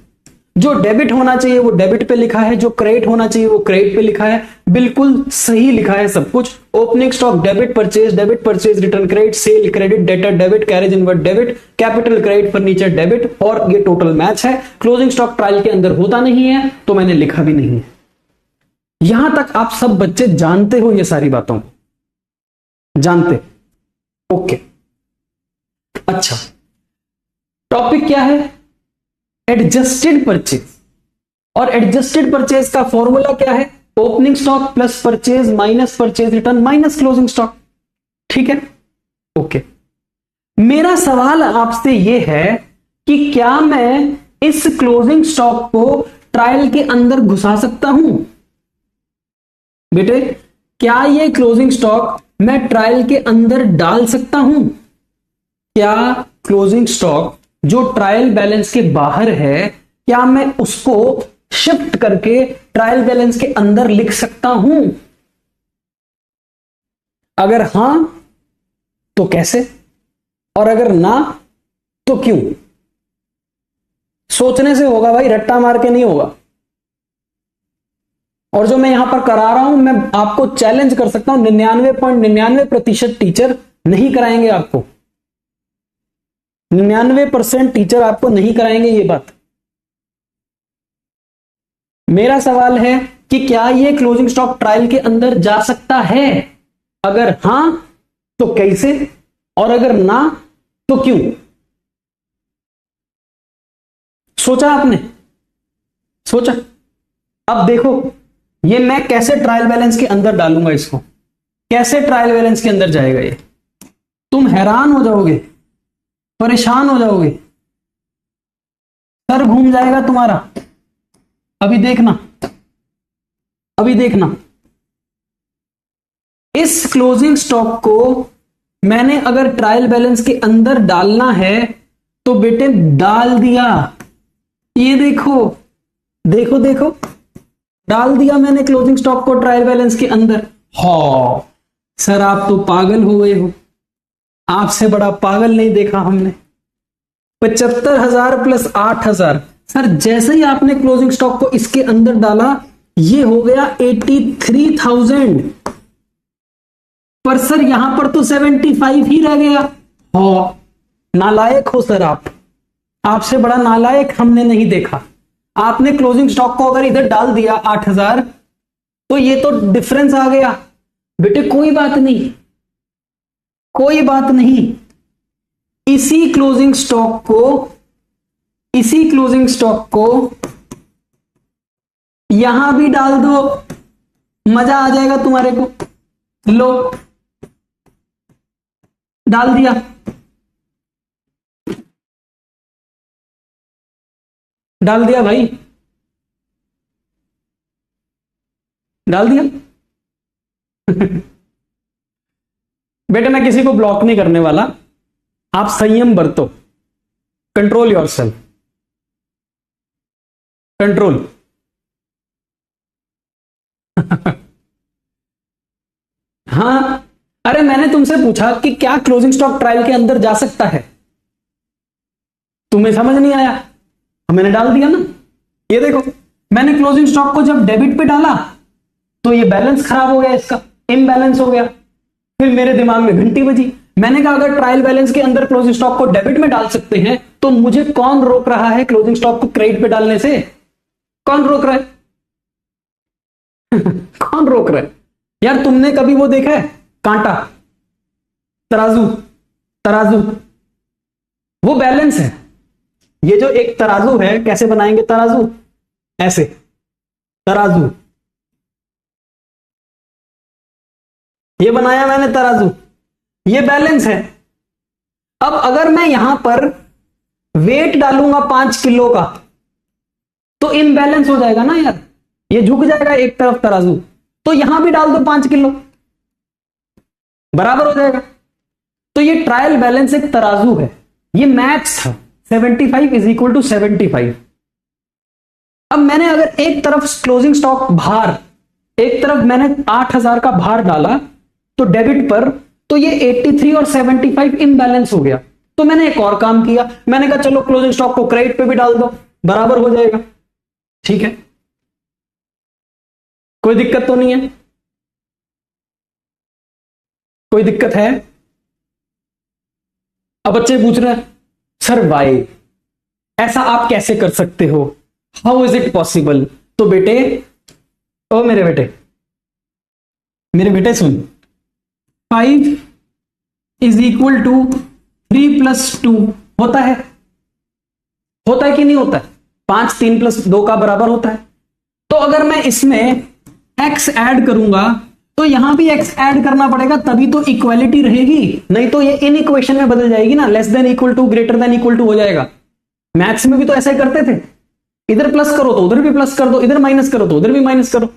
जो डेबिट होना चाहिए वो डेबिट पे लिखा है, जो क्रेडिट होना चाहिए वो क्रेडिट पे लिखा है, बिल्कुल सही लिखा है सब कुछ। Opening stock debit purchase return credit, cell credit, debtor debit, carriage inward debit, capital credit, furniture debit, और ये टोटल मैच है। क्लोजिंग स्टॉक ट्रायल के अंदर होता नहीं है तो मैंने लिखा भी नहीं है। यहां तक आप सब बच्चे जानते हो ये सारी बातों को, जानते? ओके, अच्छा, टॉपिक क्या है? Adjusted purchase. और एडजस्टेड परचेज का फॉर्मूला क्या है? Opening stock plus purchase minus purchase return minus closing stock. ठीक है, ओके। मेरा सवाल आपसे यह है कि क्या मैं इस क्लोजिंग स्टॉक को ट्रायल के अंदर घुसा सकता हूं? बेटे, क्या ये क्लोजिंग स्टॉक मैं ट्रायल के अंदर डाल सकता हूं? क्या क्लोजिंग स्टॉक जो ट्रायल बैलेंस के बाहर है, क्या मैं उसको शिफ्ट करके ट्रायल बैलेंस के अंदर लिख सकता हूं? अगर हां तो कैसे, और अगर ना तो क्यों? सोचने से होगा भाई, रट्टा मार के नहीं होगा। और जो मैं यहां पर करा रहा हूं, मैं आपको चैलेंज कर सकता हूं, 99.99% टीचर नहीं कराएंगे आपको, 99% टीचर आपको नहीं कराएंगे ये बात। मेरा सवाल है कि क्या ये क्लोजिंग स्टॉक ट्रायल के अंदर जा सकता है? अगर हां तो कैसे, और अगर ना तो क्यों? सोचा आपने? सोचा? अब देखो, ये मैं कैसे ट्रायल बैलेंस के अंदर डालूंगा, इसको कैसे ट्रायल बैलेंस के अंदर जाएगा ये, तुम हैरान हो जाओगे, परेशान हो जाओगे, सर घूम जाएगा तुम्हारा। अभी देखना, अभी देखना। इस क्लोजिंग स्टॉक को मैंने अगर ट्रायल बैलेंस के अंदर डालना है तो बेटे डाल दिया। ये देखो देखो देखो, डाल दिया मैंने क्लोजिंग स्टॉक को ट्रायल बैलेंस के अंदर। हाँ सर, आप तो पागल हो गए हो, आपसे बड़ा पागल नहीं देखा हमने। 75,000 प्लस 8,000, सर जैसे ही आपने क्लोजिंग स्टॉक को इसके अंदर डाला ये हो गया 83,000, पर सर यहां पर तो 75 ही रह गया। हाँ, नालायक हो सर आप, आपसे बड़ा नालायक हमने नहीं देखा। आपने क्लोजिंग स्टॉक को अगर इधर डाल दिया 8,000 तो ये तो डिफरेंस आ गया। बेटे कोई बात नहीं, कोई बात नहीं, इसी क्लोजिंग स्टॉक को यहां भी डाल दो, मजा आ जाएगा तुम्हारे को। लो, डाल दिया। डाल दिया भाई, डाल दिया। बेटे मैं किसी को ब्लॉक नहीं करने वाला, आप संयम बरतो, कंट्रोल योरसेल्फ, कंट्रोल। हाँ, अरे मैंने तुमसे पूछा कि क्या क्लोजिंग स्टॉक ट्रायल के अंदर जा सकता है, तुम्हें समझ नहीं आया, मैंने डाल दिया ना। ये देखो, मैंने क्लोजिंग स्टॉक को जब डेबिट पे डाला तो ये बैलेंस खराब हो गया, इसका इम्बैलेंस हो गया। फिर मेरे दिमाग में घंटी बजी, मैंने कहा अगर ट्रायल बैलेंस के अंदर क्लोजिंग स्टॉक को डेबिट में डाल सकते हैं तो मुझे कौन रोक रहा है क्लोजिंग स्टॉक को क्रेडिट पे डालने से? कौन रोक रहा है? कौन रोक रहा है यार? तुमने कभी वो देखा है कांटा, तराजू? तराजू वो बैलेंस है। ये जो एक तराजू है, कैसे बनाएंगे तराजू? ऐसे तराजू, ये बनाया मैंने तराजू, ये बैलेंस है। अब अगर मैं यहां पर वेट डालूंगा 5 किलो का तो इनबैलेंस हो जाएगा ना यार, ये झुक जाएगा एक तरफ तराजू। तो यहां भी डाल दो 5 किलो, बराबर हो जाएगा। तो ये ट्रायल बैलेंस एक तराजू है, ये मैथ्स था। 75 इज इक्वल टू 75। अब मैंने अगर एक तरफ क्लोजिंग स्टॉक भार, एक तरफ मैंने 8000 का भार डाला तो डेबिट पर, तो ये 83 और 75 इनबैलेंस हो गया। तो मैंने एक और काम किया, मैंने कहा चलो क्लोजिंग स्टॉक को क्रेडिट पे भी डाल दो, बराबर हो जाएगा। ठीक है, कोई दिक्कत तो नहीं है? कोई दिक्कत है? अब बच्चे पूछ रहे हैं सर वाई, ऐसा आप कैसे कर सकते हो, हाउ इज इट पॉसिबल? तो बेटे, ओ मेरे बेटे सुन, 5 इज इक्वल टू 3 प्लस 2 होता है कि नहीं होता है? 5 3 प्लस 2 का बराबर होता है। तो अगर मैं इसमें x ऐड करूंगा तो यहां भी x ऐड करना पड़ेगा, तभी तो इक्वालिटी रहेगी, नहीं तो ये इन इक्वेशन में बदल जाएगी ना, less than equal to greater than equal to हो जाएगा। मैथ्स में भी तो ऐसा ही करते थे, इधर प्लस करो तो उधर भी प्लस कर दो, इधर माइनस करो तो उधर भी माइनस करो,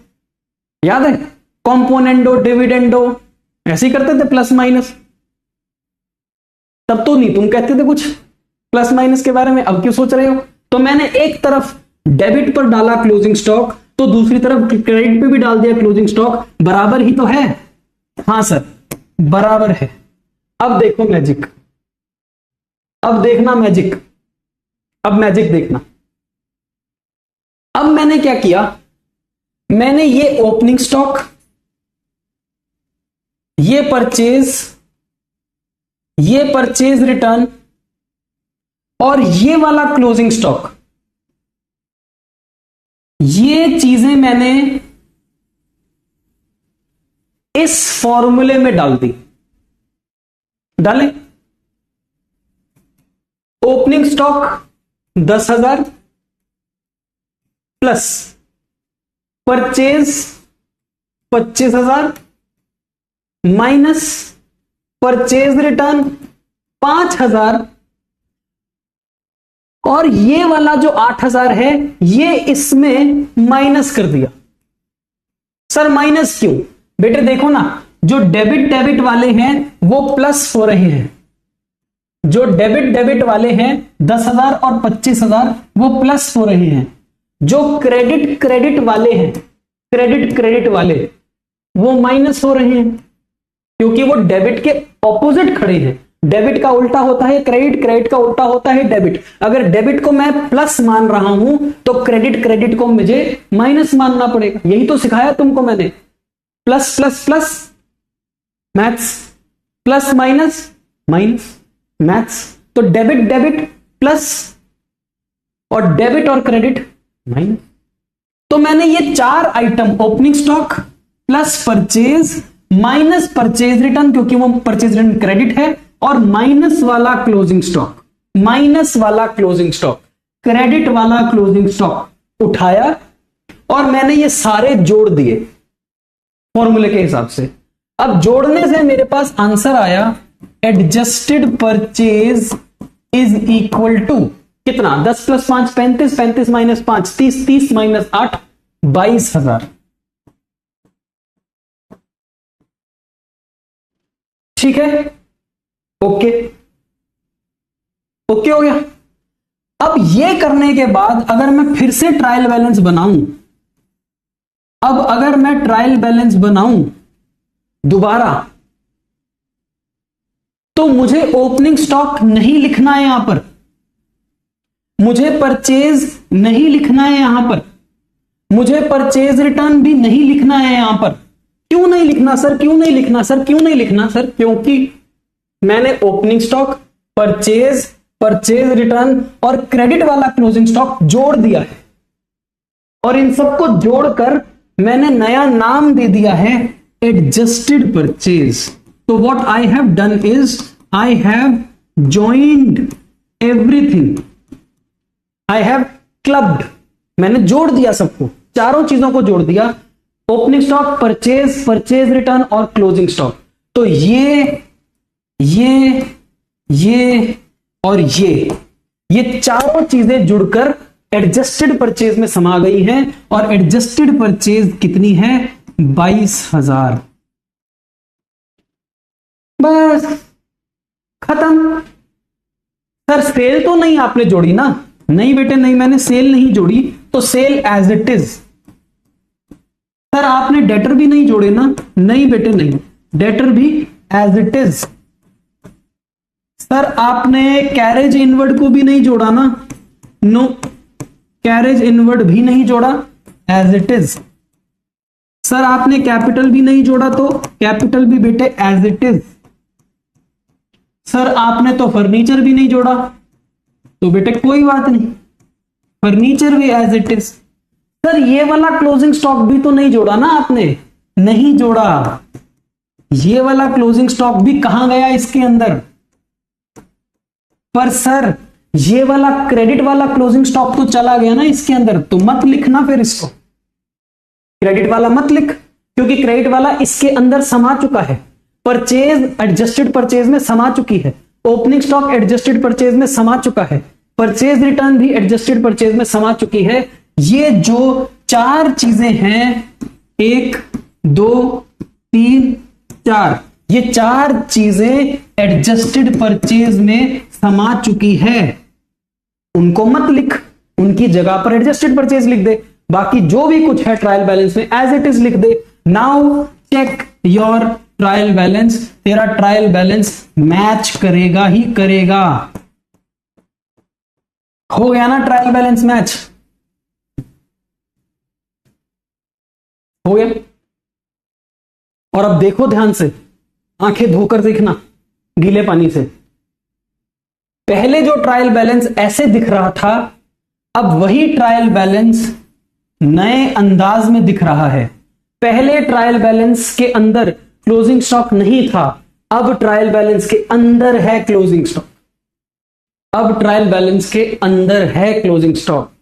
याद है? कॉम्पोनेंडो डिविडेंडो ऐसे ही करते थे, प्लस माइनस। तब तो नहीं तुम कहते थे कुछ प्लस माइनस के बारे में, अब क्यों सोच रहे हो? तो मैंने एक तरफ डेबिट पर डाला क्लोजिंग स्टॉक, तो दूसरी तरफ क्रेडिट पे भी डाल दिया क्लोजिंग स्टॉक, बराबर ही तो है। हां सर बराबर है। अब देखो मैजिक, अब देखना मैजिक, अब मैजिक देखना। अब मैंने क्या किया, मैंने ये ओपनिंग स्टॉक, ये परचेज रिटर्न और ये वाला क्लोजिंग स्टॉक, ये चीजें मैंने इस फॉर्मूले में डाल दी। डाले opening stock 10,000 plus purchase 25,000 minus purchase return 5,000, और ये वाला जो 8,000 है ये इसमें माइनस कर दिया। सर माइनस क्यों? बेटे देखो ना, जो डेबिट वाले हैं वो प्लस हो रहे हैं, जो डेबिट वाले हैं 10,000 और 25,000 वो प्लस हो रहे हैं, जो क्रेडिट वाले हैं, क्रेडिट वाले वो माइनस हो रहे हैं, क्योंकि वो डेबिट के ऑपोजिट खड़े हैं। डेबिट का उल्टा होता है क्रेडिट का उल्टा होता है डेबिट। अगर डेबिट को मैं प्लस मान रहा हूं तो क्रेडिट को मुझे माइनस मानना पड़ेगा। यही तो सिखाया तुमको मैंने, plus plus plus maths, plus minus minus maths. तो डेबिट प्लस और डेबिट और क्रेडिट माइनस। तो मैंने ये 4 item, opening stock plus purchase minus purchase return, क्योंकि वो परचेज रिटर्न क्रेडिट है, और माइनस वाला क्लोजिंग स्टॉक, क्रेडिट वाला क्लोजिंग स्टॉक उठाया और मैंने ये सारे जोड़ दिए फॉर्मूले के हिसाब से। अब जोड़ने से मेरे पास आंसर आया, adjusted purchase is equal to कितना? 10 प्लस 5 35, 35 माइनस 5 30, 30 माइनस 8 22,000। ठीक है, ओके हो गया। अब ये करने के बाद अगर मैं फिर से ट्रायल बैलेंस बनाऊं, दोबारा, तो मुझे ओपनिंग स्टॉक नहीं लिखना है यहां पर, मुझे परचेज नहीं लिखना है यहां पर, मुझे परचेज रिटर्न भी नहीं लिखना है यहां पर। क्यों नहीं लिखना सर? क्योंकि मैंने opening stock, purchase, purchase return और क्रेडिट वाला क्लोजिंग स्टॉक जोड़ दिया है, और इन सबको जोड़कर मैंने नया नाम दे दिया है एडजस्टेड परचेज। तो what I have done is I have joined everything, I have clubbed, मैंने जोड़ दिया सबको, चारों चीजों को जोड़ दिया, opening stock, purchase, purchase return और क्लोजिंग स्टॉक। तो ये और ये चारों चीजें जुड़कर एडजस्टेड परचेज में समा गई हैं, और एडजस्टेड परचेज कितनी है? 22,000। बस खत्म। सर सेल तो नहीं आपने जोड़ी ना? नहीं बेटे नहीं, मैंने सेल नहीं जोड़ी, तो sale as it is. Sir आपने डेटर भी नहीं जोड़े ना? नहीं बेटे नहीं, डेटर भी एज इट इज। सर आपने कैरेज इनवर्ड को भी नहीं जोड़ा ना? नो, कैरेज इनवर्ड भी नहीं जोड़ा, एज इट इज। सर आपने कैपिटल भी नहीं जोड़ा, तो कैपिटल भी बेटे एज इट इज। सर आपने तो फर्नीचर भी नहीं जोड़ा, तो बेटे कोई बात नहीं, फर्नीचर भी एज इट इज। सर ये वाला क्लोजिंग स्टॉक भी तो नहीं जोड़ा ना आपने? नहीं जोड़ा। ये वाला क्लोजिंग स्टॉक भी कहां गया इसके अंदर? पर सर ये वाला क्रेडिट वाला क्लोजिंग स्टॉक तो चला गया ना इसके अंदर, तो मत लिखना फिर इसको, क्रेडिट वाला मत लिख, क्योंकि क्रेडिट वाला इसके अंदर समा चुका है। परचेज एडजस्टेड परचेज में समा चुकी है, ओपनिंग स्टॉक एडजस्टेड परचेज में समा चुका है, परचेज रिटर्न भी एडजस्टेड परचेज में समा चुकी है। ये जो चार चीजें हैं, 1 2 3 4, ये चार चीजें एडजस्टेड परचेज में समा चुकी है। उनको मत लिख, उनकी जगह पर एडजस्टेड परचेज लिख दे, बाकी जो भी कुछ है ट्रायल बैलेंस में एज इट इज लिख दे। Now check your trial balance, तेरा ट्रायल बैलेंस मैच करेगा ही करेगा। हो गया ना ट्रायल बैलेंस मैच? हो गया। और अब देखो ध्यान से, आंखें धोकर देखना गीले पानी से। पहले जो ट्रायल बैलेंस ऐसे दिख रहा था, अब वही ट्रायल बैलेंस नए अंदाज में दिख रहा है। पहले ट्रायल बैलेंस के अंदर क्लोजिंग स्टॉक नहीं था, अब ट्रायल बैलेंस के अंदर है क्लोजिंग स्टॉक। अब ट्रायल बैलेंस के अंदर है क्लोजिंग स्टॉक।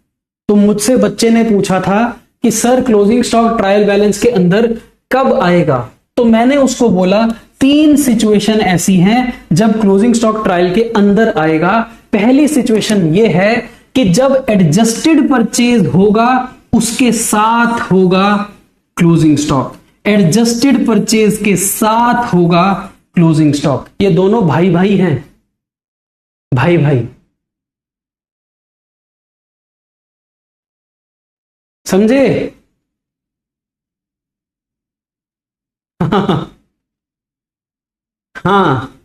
तो मुझसे बच्चे ने पूछा था कि sir closing stock trial balance के अंदर कब आएगा? तो मैंने उसको बोला 3 सिचुएशन ऐसी हैं जब क्लोजिंग स्टॉक ट्रायल के अंदर आएगा। पहली सिचुएशन यह है कि जब एडजस्टेड परचेज होगा उसके साथ होगा क्लोजिंग स्टॉक, एडजस्टेड परचेज के साथ होगा क्लोजिंग स्टॉक। ये दोनों भाई भाई हैं, भाई भाई, समझे? हाँ,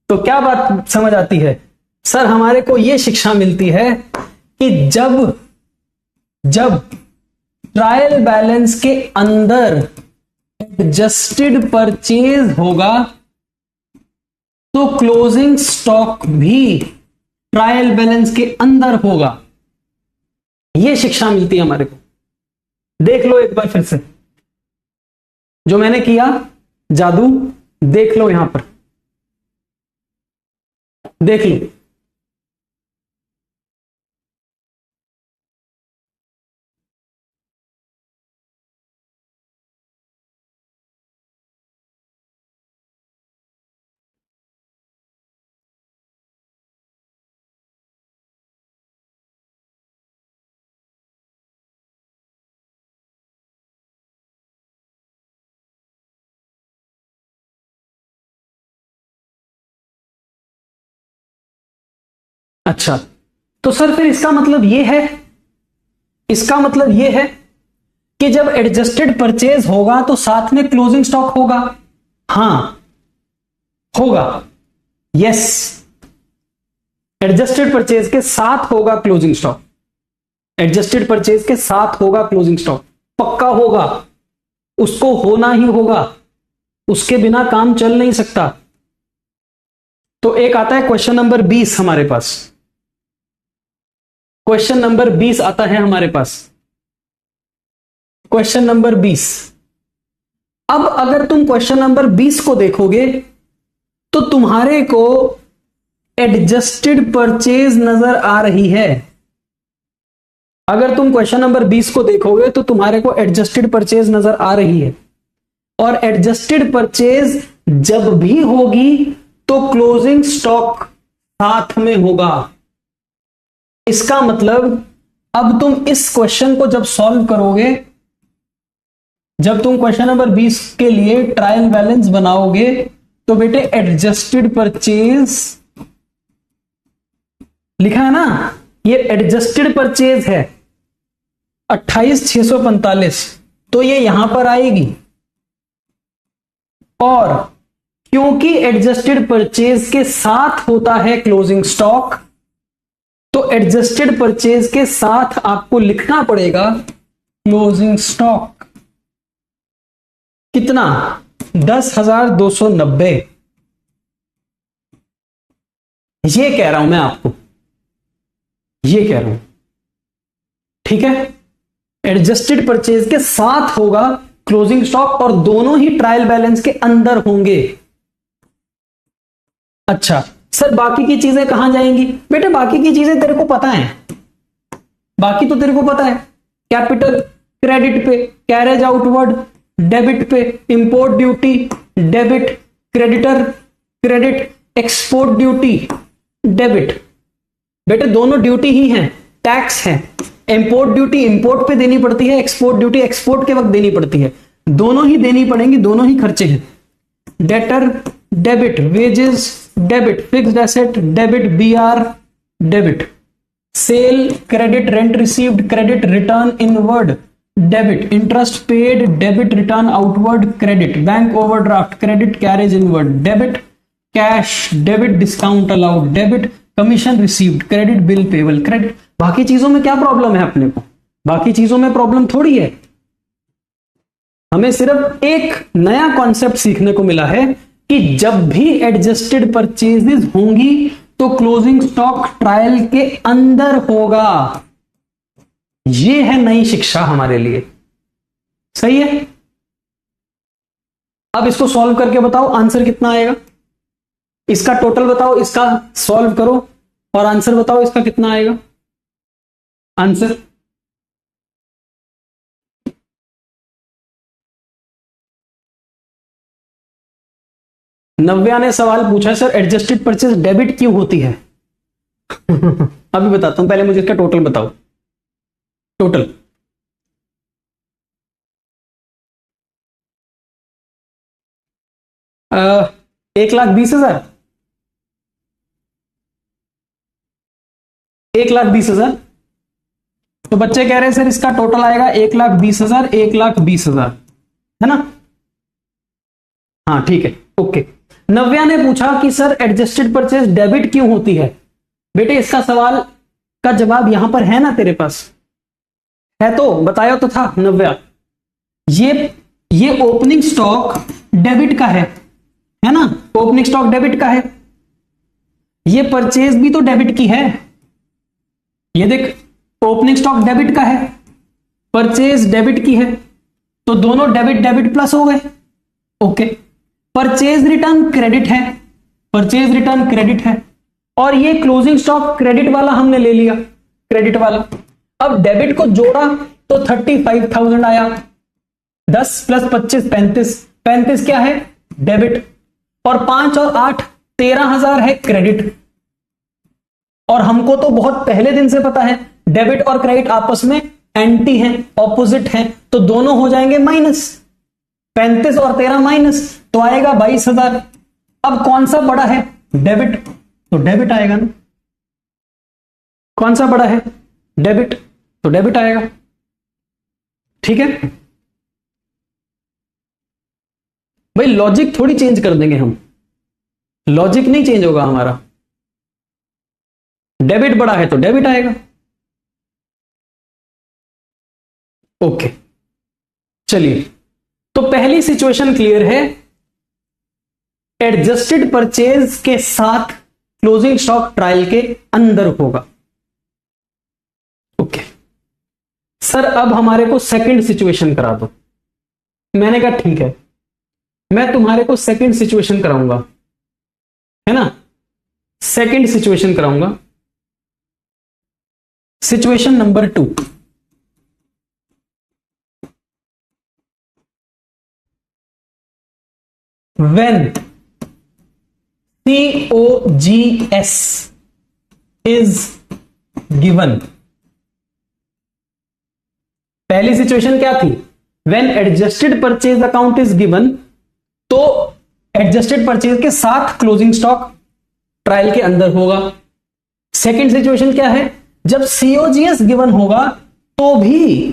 तो क्या बात समझ आती है? सर हमारे को यह शिक्षा मिलती है कि जब ट्रायल बैलेंस के अंदर एडजस्टेड परचेज होगा तो क्लोजिंग स्टॉक भी ट्रायल बैलेंस के अंदर होगा। यह शिक्षा मिलती है हमारे को। देख लो एक बार फिर से जो मैंने किया जादू, देख लो यहां पर, देख लो। अच्छा, तो सर फिर इसका मतलब यह है, इसका मतलब यह है कि जब एडजस्टेड परचेज होगा तो साथ में क्लोजिंग स्टॉक होगा। हां होगा, यस, एडजस्टेड परचेज के साथ होगा क्लोजिंग स्टॉक, एडजस्टेड परचेज के साथ होगा क्लोजिंग स्टॉक, पक्का होगा, उसको होना ही होगा, उसके बिना काम चल नहीं सकता। तो एक आता है क्वेश्चन नंबर 20 हमारे पास, क्वेश्चन नंबर 20 आता है हमारे पास, क्वेश्चन नंबर 20। अब अगर तुम क्वेश्चन नंबर 20 को देखोगे तो तुम्हारे को एडजस्टेड परचेज नजर आ रही है। अगर तुम क्वेश्चन नंबर 20 को देखोगे तो तुम्हारे को एडजस्टेड परचेज नजर आ रही है, और एडजस्टेड परचेज जब भी होगी तो क्लोजिंग स्टॉक साथ में होगा। इसका मतलब अब तुम इस क्वेश्चन को जब सॉल्व करोगे, जब तुम क्वेश्चन नंबर 20 के लिए ट्रायल बैलेंस बनाओगे, तो बेटे एडजस्टेड परचेज लिखा है ना, ये एडजस्टेड परचेज है 28,645, तो ये यहां पर आएगी। और क्योंकि एडजस्टेड परचेज के साथ होता है क्लोजिंग स्टॉक, तो एडजस्टेड परचेज के साथ आपको लिखना पड़ेगा क्लोजिंग स्टॉक कितना, 10,290। ये कह रहा हूं मैं आपको, ये कह रहा हूं, ठीक है। एडजस्टेड परचेज के साथ होगा क्लोजिंग स्टॉक और दोनों ही ट्रायल बैलेंस के अंदर होंगे। अच्छा सर बाकी की चीजें कहां जाएंगी? बेटे बाकी की चीजें तेरे को पता है, बाकी तो तेरे को पता है। कैपिटल क्रेडिट पे, कैरेज आउटवर्ड डेबिट पे, import duty debit, creditor credit, export duty debit. बेटे दोनों ड्यूटी ही हैं, टैक्स है। इंपोर्ट ड्यूटी इंपोर्ट पे देनी पड़ती है, एक्सपोर्ट ड्यूटी एक्सपोर्ट के वक्त देनी पड़ती है, दोनों ही देनी पड़ेंगी, दोनों ही खर्चे हैं। Debtor debit, wages debit, fixed asset debit, BR debit, sale credit, rent received credit, return inward debit, interest paid debit, return outward credit, bank overdraft credit, carriage inward debit, cash debit, discount allowed debit, commission received credit, bill payable credit. बाकी चीजों में क्या problem है अपने को? बाकी चीजों में प्रॉब्लम थोड़ी है। हमें सिर्फ एक नया कॉन्सेप्ट सीखने को मिला है कि जब भी एडजस्टेड परचेजेस होंगी तो क्लोजिंग स्टॉक ट्रायल के अंदर होगा। यह है नई शिक्षा हमारे लिए, सही है। अब इसको सॉल्व करके बताओ आंसर कितना आएगा, इसका टोटल बताओ, इसका सॉल्व करो और आंसर बताओ इसका कितना आएगा आंसर। नव्या ने सवाल पूछा सर एडजस्टेड परचेज डेबिट क्यों होती है? अभी बताता हूं, पहले मुझे इसका टोटल बताओ। टोटल आ, 1,20,000, 1,20,000। तो बच्चे कह रहे हैं सर इसका टोटल आएगा 1,20,000, 1,20,000 है ना? हाँ ठीक है, ओके। नव्या ने पूछा कि सर एडजस्टेड परचेज डेबिट क्यों होती है? बेटे इसका सवाल का जवाब यहां पर है ना तेरे पास? है तो बताया तो था नव्या। ये ओपनिंग स्टॉक डेबिट का है ना? ओपनिंग स्टॉक डेबिट का है, ये परचेज भी तो डेबिट की है। ये देख ओपनिंग स्टॉक डेबिट का है, परचेज डेबिट की है, तो दोनों डेबिट डेबिट प्लस हो गए, ओके। परचेज रिटर्न क्रेडिट है, परचेज रिटर्न क्रेडिट है, और ये क्लोजिंग स्टॉक क्रेडिट वाला हमने ले लिया, क्रेडिट वाला। अब डेबिट को जोड़ा तो 35,000 आया, 10 प्लस 25 35, 35 क्या है डेबिट, और 5 और 8 13,000 है क्रेडिट। और हमको तो बहुत पहले दिन से पता है डेबिट और क्रेडिट आपस में एंटी हैं, ऑपोजिट हैं, तो दोनों हो जाएंगे माइनस। 35 और 13 माइनस, तो आएगा 22,000। अब कौन सा बड़ा है? डेबिट, तो डेबिट आएगा ना। कौन सा बड़ा है? डेबिट, तो डेबिट आएगा, ठीक है भाई। लॉजिक थोड़ी चेंज कर देंगे हम, लॉजिक नहीं चेंज होगा हमारा। डेबिट बड़ा है तो डेबिट आएगा, ओके। चलिए, तो पहली सिचुएशन क्लियर है एडजस्टेड परचेज के साथ क्लोजिंग स्टॉक ट्रायल के अंदर होगा। ओके सर, अब हमारे को सेकंड सिचुएशन करा दो। मैंने कहा ठीक है, मैं तुम्हारे को सेकंड सिचुएशन कराऊंगा, है ना, सेकंड सिचुएशन कराऊंगा। Situation number 2, when COGS is given। पहली सिचुएशन क्या थी? when adjusted purchase account is given, तो एडजस्टेड परचेज के साथ क्लोजिंग स्टॉक ट्रायल के अंदर होगा। सेकंड सिचुएशन क्या है? जब COGS गिवन होगा तो भी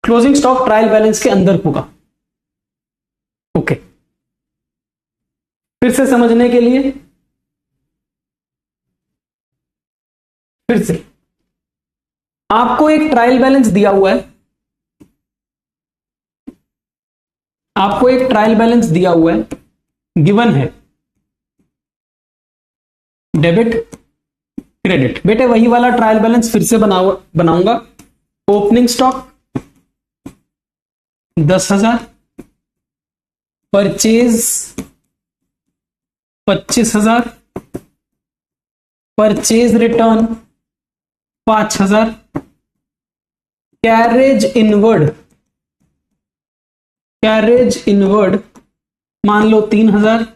क्लोजिंग स्टॉक ट्रायल बैलेंस के अंदर होगा। ओके, फिर से समझने के लिए, फिर से आपको एक ट्रायल बैलेंस दिया हुआ है, आपको एक ट्रायल बैलेंस दिया हुआ है, गिवन है डेबिट क्रेडिट। बेटे वही वाला ट्रायल बैलेंस फिर से बनाऊंगा। Opening stock 10,000, purchase 25,000, purchase return 5,000, carriage inward मान लो 3,000,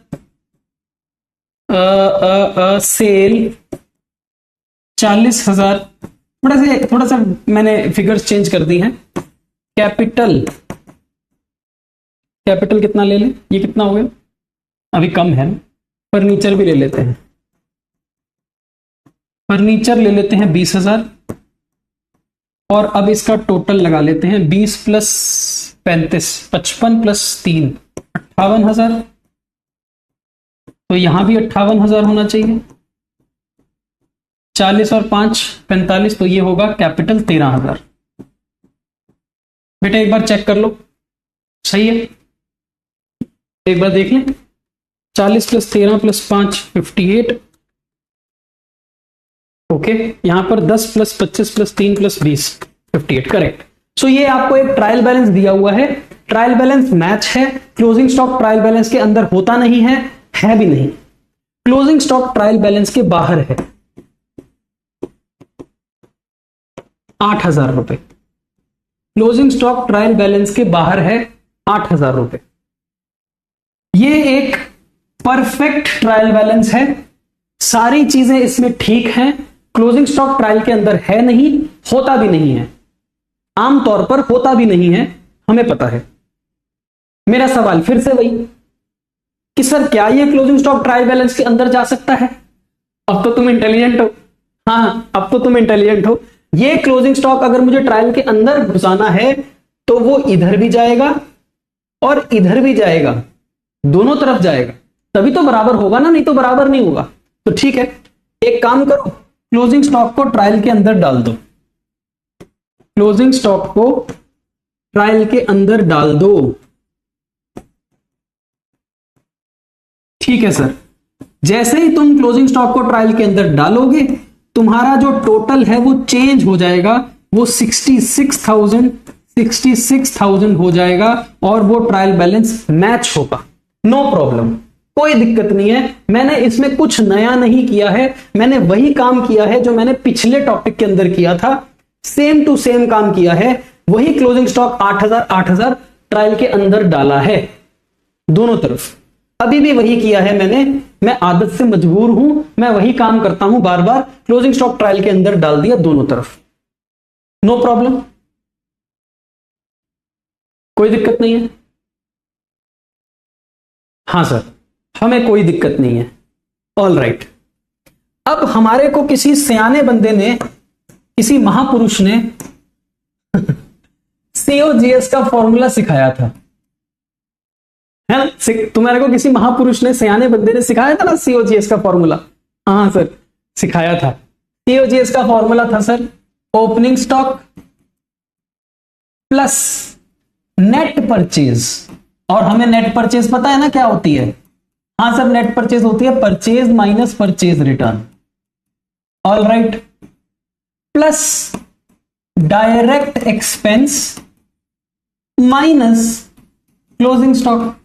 सेल 40,000, थोड़ा सा मैंने फिगर्स चेंज कर दी हैं। कैपिटल कितना ले लें? ये कितना हो गया? अभी कम है ना, फर्नीचर भी ले लेते हैं, फर्नीचर ले लेते हैं 20,000, और अब इसका टोटल लगा लेते हैं 20 प्लस 35, 55 प्लस 3 58,000। तो यहां भी 58,000 होना चाहिए। 40 और 5 45, तो ये होगा कैपिटल 13,000। बेटा एक बार चेक कर लो, सही है? एक बार देख लें। 40 प्लस 13 प्लस 5 58। ओके, यहां पर 10 प्लस 25 प्लस 3 प्लस 20 58, करेक्ट। सो ये आपको एक ट्रायल बैलेंस दिया हुआ है, ट्रायल बैलेंस मैच है। क्लोजिंग स्टॉक ट्रायल बैलेंस के अंदर होता नहीं है भी नहीं। क्लोजिंग स्टॉक ट्रायल बैलेंस के बाहर है 8,000 रुपए। क्लोजिंग स्टॉक ट्रायल बैलेंस के बाहर है 8,000 रुपए। ये एक परफेक्ट ट्रायल बैलेंस है, सारी चीजें इसमें ठीक हैं। क्लोजिंग स्टॉक ट्रायल के अंदर है नहीं, होता भी नहीं है, आमतौर पर होता भी नहीं है, हमें पता है। मेरा सवाल फिर से वही कि सर क्या ये क्लोजिंग स्टॉक ट्रायल बैलेंस के अंदर जा सकता है? अब तो तुम इंटेलिजेंट हो, हाँ अब तो तुम इंटेलिजेंट हो। ये क्लोजिंग स्टॉक अगर मुझे ट्रायल के अंदर घुसाना है तो वो इधर भी जाएगा और इधर भी जाएगा, दोनों तरफ जाएगा, तभी तो बराबर होगा ना, नहीं तो बराबर नहीं होगा। तो ठीक है, एक काम करो, क्लोजिंग स्टॉक को ट्रायल के अंदर डाल दो, क्लोजिंग स्टॉक को ट्रायल के अंदर डाल दो। ठीक है सर, जैसे ही तुम क्लोजिंग स्टॉक को ट्रायल के अंदर डालोगे तुम्हारा जो टोटल है वो चेंज हो जाएगा, वो 66,000 हो जाएगा और वो ट्रायल बैलेंस मैच होगा। नो प्रॉब्लम, कोई दिक्कत नहीं है। मैंने इसमें कुछ नया नहीं किया है, मैंने वही काम किया है जो मैंने पिछले टॉपिक के अंदर किया था, सेम टू सेम काम किया है। वही क्लोजिंग स्टॉक 8,000 ट्रायल के अंदर डाला है दोनों तरफ, अभी भी वही किया है मैंने। मैं आदत से मजबूर हूं, मैं वही काम करता हूं बार बार। क्लोजिंग स्टॉक ट्रायल के अंदर डाल दिया दोनों तरफ, नो प्रॉब्लम, कोई दिक्कत नहीं है। हाँ सर, हमें कोई दिक्कत नहीं है। ऑल राइट, अब हमारे को किसी सियाने बंदे ने, किसी महापुरुष ने COGS का फॉर्मूला सिखाया था, है ना? तुम्हारे को किसी महापुरुष ने, सियाने बंदे ने सिखाया था ना COGS का फॉर्मूला। हाँ सर, सिखाया था। COGS का फॉर्मूला था sir, opening stock plus net purchase, और हमें नेट परचेज पता है ना क्या होती है? हाँ सर, नेट परचेज होती है purchase minus purchase return, all right, plus direct expense minus closing stock,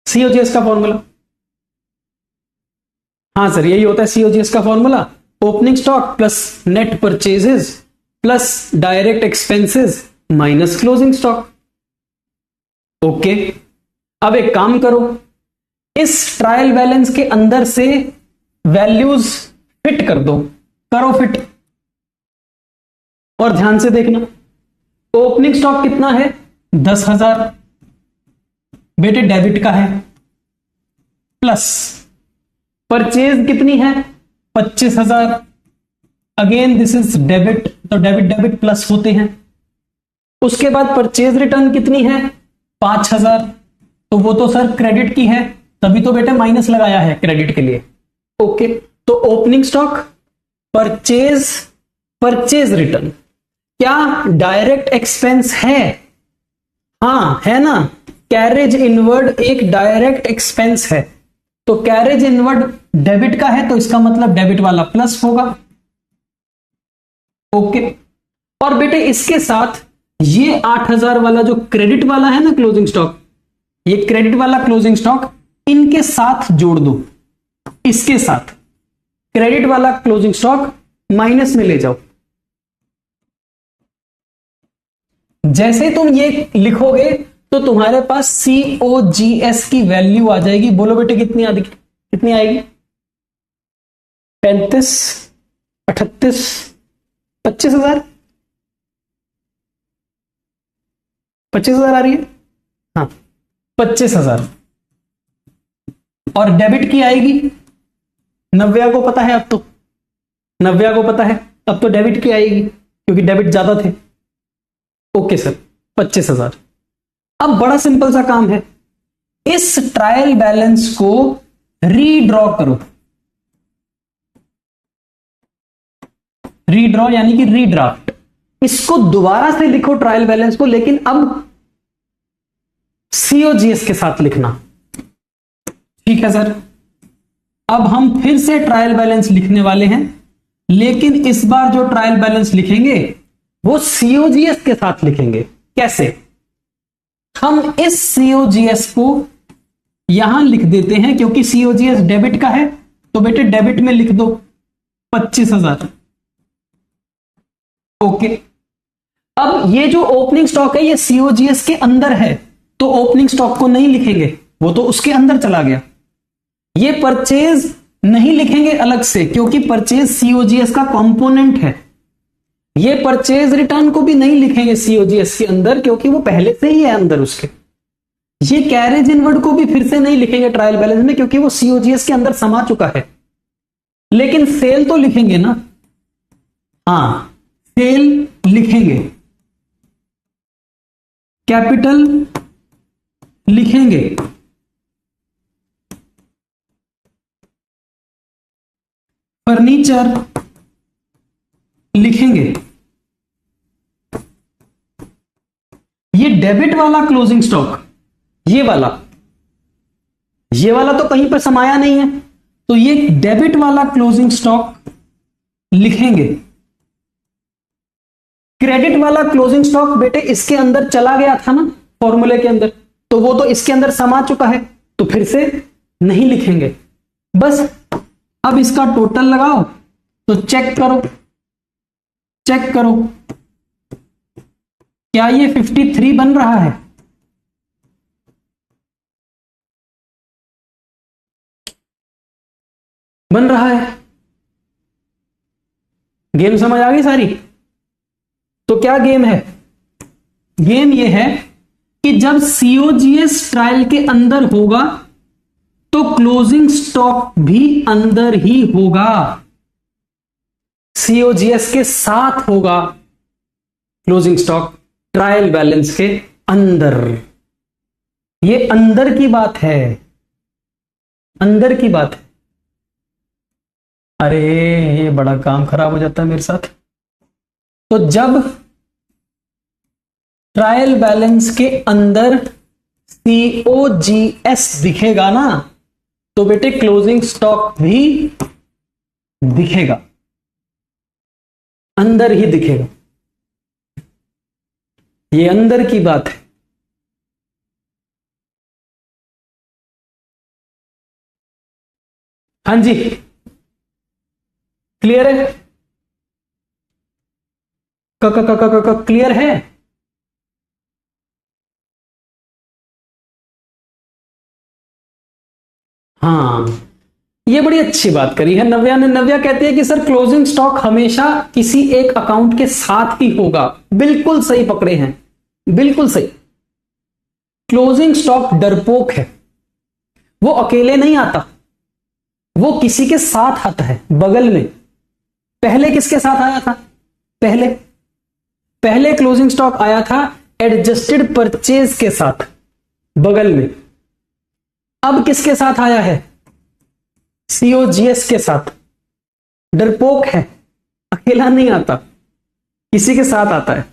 COGS का फॉर्मूला। हाँ सर, यही होता है सीओजीएस का formula, opening stock plus net purchases plus direct expenses minus closing stock. Okay, अब एक काम करो, इस ट्रायल बैलेंस के अंदर से वैल्यूज फिट कर दो, करो फिट, और ध्यान से देखना, ओपनिंग स्टॉक कितना है? 10,000 बेटे डेबिट का है, प्लस परचेज कितनी है? 25,000, अगेन दिस इज डेबिट, तो डेबिट डेबिट प्लस होते हैं। उसके बाद परचेज रिटर्न कितनी है? 5,000, तो वो तो सर क्रेडिट की है, तभी तो बेटे माइनस लगाया है क्रेडिट के लिए। ओके, तो opening stock, purchase, purchase return, क्या डायरेक्ट एक्सपेंस है? हाँ है ना, कैरेज इनवर्ड एक डायरेक्ट एक्सपेंस है, तो कैरेज इनवर्ड डेबिट का है, तो इसका मतलब डेबिट वाला प्लस होगा। ओके, और बेटे इसके साथ ये 8,000 वाला जो क्रेडिट वाला है ना क्लोजिंग स्टॉक, ये क्रेडिट वाला क्लोजिंग स्टॉक इनके साथ जोड़ दो, इसके साथ क्रेडिट वाला क्लोजिंग स्टॉक माइनस में ले जाओ। जैसे तुम ये लिखोगे तो तुम्हारे पास सीओजीएस की वैल्यू आ जाएगी। बोलो बेटे कितनी कितनी आएगी? 35, 38, 25,000, 25,000 आ रही है, हाँ 25,000, और डेबिट की आएगी 90 को पता है, अब तो 90 को पता है, अब तो डेबिट की आएगी क्योंकि डेबिट ज्यादा थे। Okay sir, 25,000। अब बड़ा सिंपल सा काम है, इस ट्रायल बैलेंस को रीड्रॉ करो, रीड्रॉ यानी कि रीड्राफ्ट, इसको दोबारा से लिखो ट्रायल बैलेंस को, लेकिन अब सीओजीएस के साथ लिखना। ठीक है सर, अब हम फिर से ट्रायल बैलेंस लिखने वाले हैं, लेकिन इस बार जो ट्रायल बैलेंस लिखेंगे वो सीओजीएस के साथ लिखेंगे। कैसे? हम इस सीओजीएस को यहां लिख देते हैं, क्योंकि सीओजीएस डेबिट का है, तो बेटे डेबिट में लिख दो 25,000। ओके, अब ये जो ओपनिंग स्टॉक है ये सीओजीएस के अंदर है, तो ओपनिंग स्टॉक को नहीं लिखेंगे, वो तो उसके अंदर चला गया। ये परचेज नहीं लिखेंगे अलग से, क्योंकि परचेज सीओजीएस का कंपोनेंट है। ये परचेज रिटर्न को भी नहीं लिखेंगे सीओजीएस के अंदर, क्योंकि वो पहले से ही है अंदर उसके। ये कैरेज इनवर्ड को भी फिर से नहीं लिखेंगे ट्रायल बैलेंस में, क्योंकि वो सीओजीएस के अंदर समा चुका है। लेकिन सेल तो लिखेंगे ना, हाँ सेल लिखेंगे, कैपिटल लिखेंगे, फर्नीचर लिखेंगे। ये डेबिट वाला क्लोजिंग स्टॉक, ये वाला तो कहीं पर समाया नहीं है, तो ये डेबिट वाला क्लोजिंग स्टॉक लिखेंगे। क्रेडिट वाला क्लोजिंग स्टॉक बेटे इसके अंदर चला गया था ना फॉर्मूले के अंदर, तो वो तो इसके अंदर समा चुका है, तो फिर से नहीं लिखेंगे। बस अब इसका टोटल लगाओ, तो चेक करो क्या ये 53 बन रहा है? बन रहा है। गेम समझ आ गई सारी? तो क्या गेम है? गेम ये है कि जब सीओजीएस ट्रायल के अंदर होगा तो क्लोजिंग स्टॉक भी अंदर ही होगा, सीओजीएस के साथ होगा क्लोजिंग स्टॉक ट्रायल बैलेंस के अंदर। ये अंदर की बात है, अंदर की बात है। अरे ये बड़ा काम खराब हो जाता है मेरे साथ। तो जब ट्रायल बैलेंस के अंदर COGS दिखेगा ना, तो बेटे क्लोजिंग स्टॉक भी दिखेगा, अंदर ही दिखेगा। ये अंदर की बात है। हाँ जी, क्लियर है? क्लियर है? हाँ, ये बड़ी अच्छी बात करी है नव्या ने। नव्या कहती है कि सर क्लोजिंग स्टॉक हमेशा किसी एक अकाउंट के साथ ही होगा। बिल्कुल सही पकड़े हैं, बिल्कुल सही। क्लोजिंग स्टॉक डरपोक है, वो अकेले नहीं आता, वो किसी के साथ आता है, बगल में। पहले किसके साथ आया था? पहले क्लोजिंग स्टॉक आया था एडजस्टेड परचेज के साथ, बगल में। अब किसके साथ आया है? COGS के साथ। डरपोक है, अकेला नहीं आता, किसी के साथ आता है।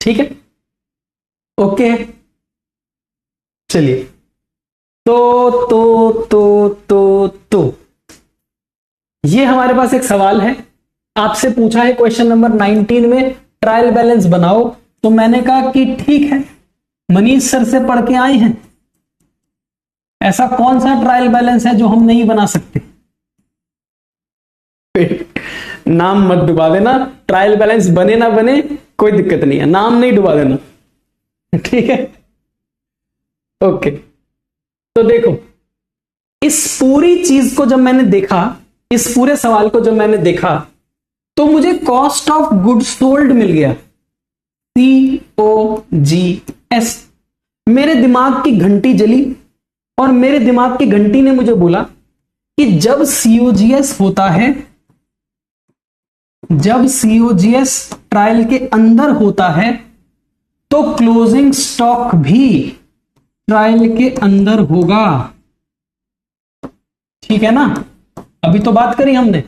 ठीक है, ओके। चलिए, तो ये हमारे पास एक सवाल है, आपसे पूछा है क्वेश्चन नंबर 19 में ट्रायल बैलेंस बनाओ। तो मैंने कहा कि ठीक है, मनीष सर से पढ़ के आए हैं, ऐसा कौन सा ट्रायल बैलेंस है जो हम नहीं बना सकते? नाम मत डुबा देना, ट्रायल बैलेंस बने ना बने कोई दिक्कत नहीं है, नाम नहीं डुबा देना, ठीक है? ओके, तो देखो, इस पूरी चीज को जब मैंने देखा, इस पूरे सवाल को जब मैंने देखा, तो मुझे कॉस्ट ऑफ गुड्स सोल्ड मिल गया, COGS। मेरे दिमाग की घंटी जली और मेरे दिमाग की घंटी ने मुझे बोला कि जब COGS होता है, जब COGS ट्रायल के अंदर होता है, तो क्लोजिंग स्टॉक भी ट्रायल के अंदर होगा। ठीक है ना? अभी तो बात करी हमने,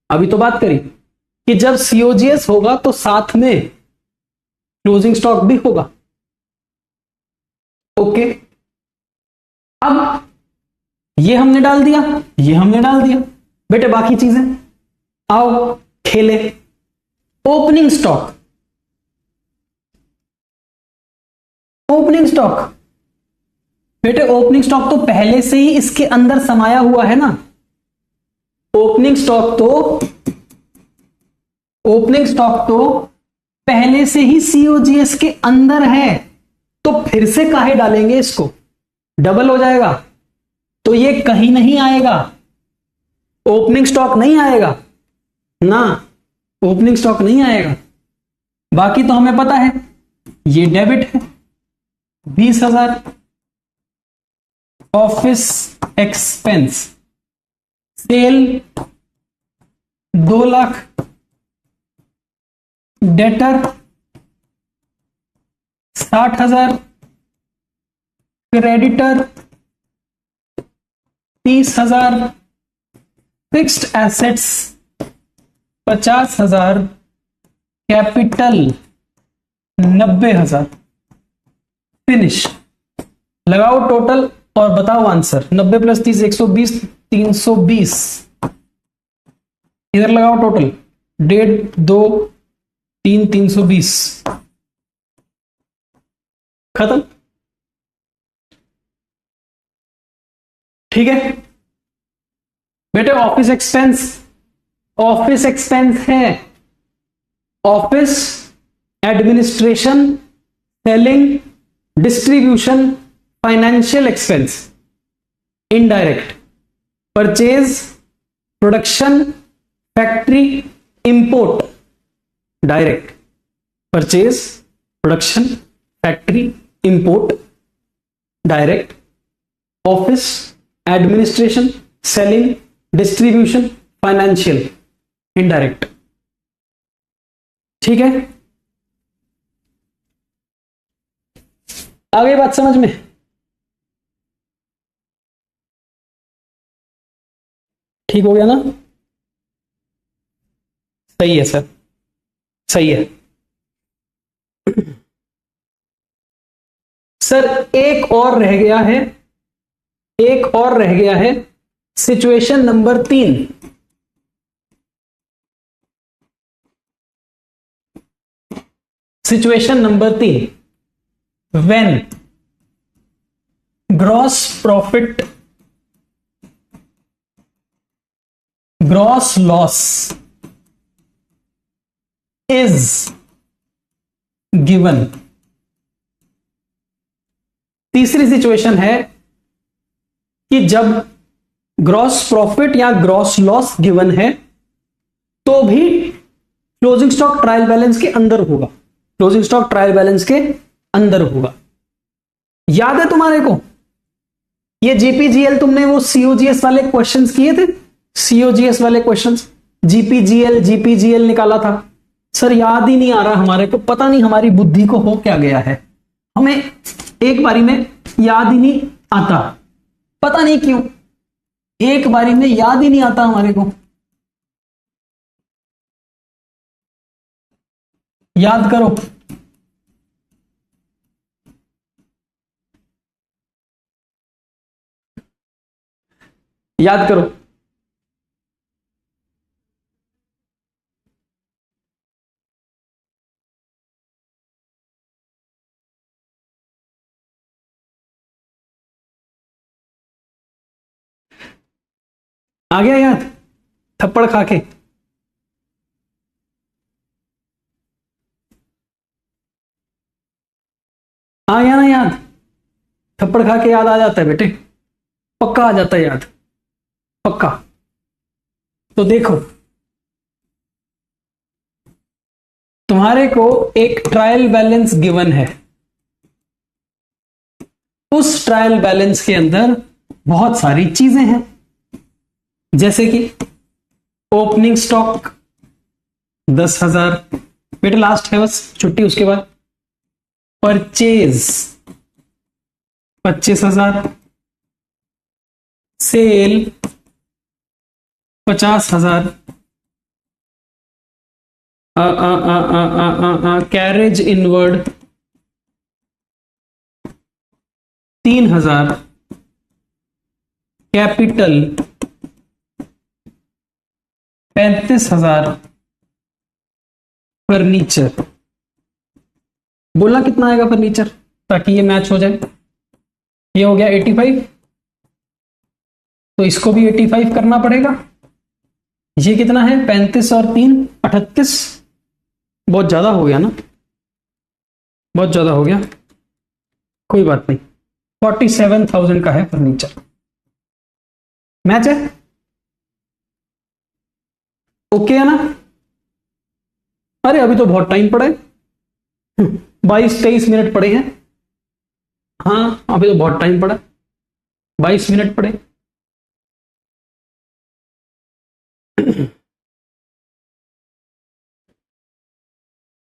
अभी तो बात करी कि जब COGS होगा तो साथ में क्लोजिंग स्टॉक भी होगा। ओके, अब ये हमने डाल दिया, ये हमने डाल दिया। बेटे बाकी चीजें आओ खेले। ओपनिंग स्टॉक, ओपनिंग स्टॉक बेटे, ओपनिंग स्टॉक तो पहले से ही इसके अंदर समाया हुआ है ना। ओपनिंग स्टॉक तो पहले से ही COGS के अंदर है, तो फिर से काहे डालेंगे इसको? डबल हो जाएगा, तो ये कहीं नहीं आएगा, ओपनिंग स्टॉक नहीं आएगा ना, ओपनिंग स्टॉक नहीं आएगा। बाकी तो हमें पता है, ये डेबिट है 20,000, office expense sale 2 lakh, debtor 60,000, creditor 30,000, fixed assets 50,000, capital 90,000। Finish. लगाओ टोटल और बताओ आंसर। 90 + 30 120, 320। इधर लगाओ टोटल, 1.5 2 3 320। खत्म। ठीक है बेटे, ऑफिस एक्सपेंस है, office administration, selling, distribution, financial expense, indirect, purchase, production, factory, import, direct. Purchase, production, factory, import, direct, office, administration, selling, distribution, financial, indirect. ठीक है, आ गई बात समझ में? ठीक हो गया ना? सही है सर, सही है। सर एक और रह गया है, एक और रह गया है, situation number 3। Situation number 3, when gross profit, gross loss is given. तीसरी सिचुएशन है कि जब ग्रॉस प्रॉफिट या ग्रॉस लॉस गिवन है तो भी क्लोजिंग स्टॉक ट्रायल बैलेंस के अंदर होगा, क्लोजिंग स्टॉक ट्रायल बैलेंस के अंदर होगा। याद है तुम्हारे को ये जीपीजीएल, तुमने वो सीओजीएस वाले क्वेश्चंस किए थे, सीओजीएस वाले क्वेश्चंस, जीपीजीएल निकाला था। सर याद ही नहीं आ रहा हमारे को, पता नहीं हमारी बुद्धि को हो क्या गया है, हमें एक बारी में याद ही नहीं आता, पता नहीं क्यों, एक बारी में याद ही नहीं आता हमारे को। याद करो, याद करो। आ गया याद, थप्पड़ खा के? आ गया ना याद? थप्पड़ खा के याद आ जाता है बेटे, पक्का आ जाता है याद, पक्का। तो देखो, तुम्हारे को एक ट्रायल बैलेंस गिवन है, उस ट्रायल बैलेंस के अंदर बहुत सारी चीजें हैं, जैसे कि ओपनिंग स्टॉक 10,000, बेटे लास्ट है बस, छुट्टी उसके बाद। Purchase 25,000, sale 50,000, carriage inward 3,000, capital 35,000, furniture, बोलना कितना आएगा फर्नीचर ताकि ये मैच हो जाए। ये हो गया 85, तो इसको भी 85 करना पड़ेगा। ये कितना है? 35 और 3 38, बहुत ज्यादा हो गया ना, बहुत ज्यादा हो गया, कोई बात नहीं। 47,000 का है फर्नीचर, मैच है, ओके है ना? अरे अभी तो बहुत टाइम पड़ा है, 22-23 मिनट पड़े हैं। हाँ अभी तो बहुत टाइम पड़ा, 22 मिनट पड़े।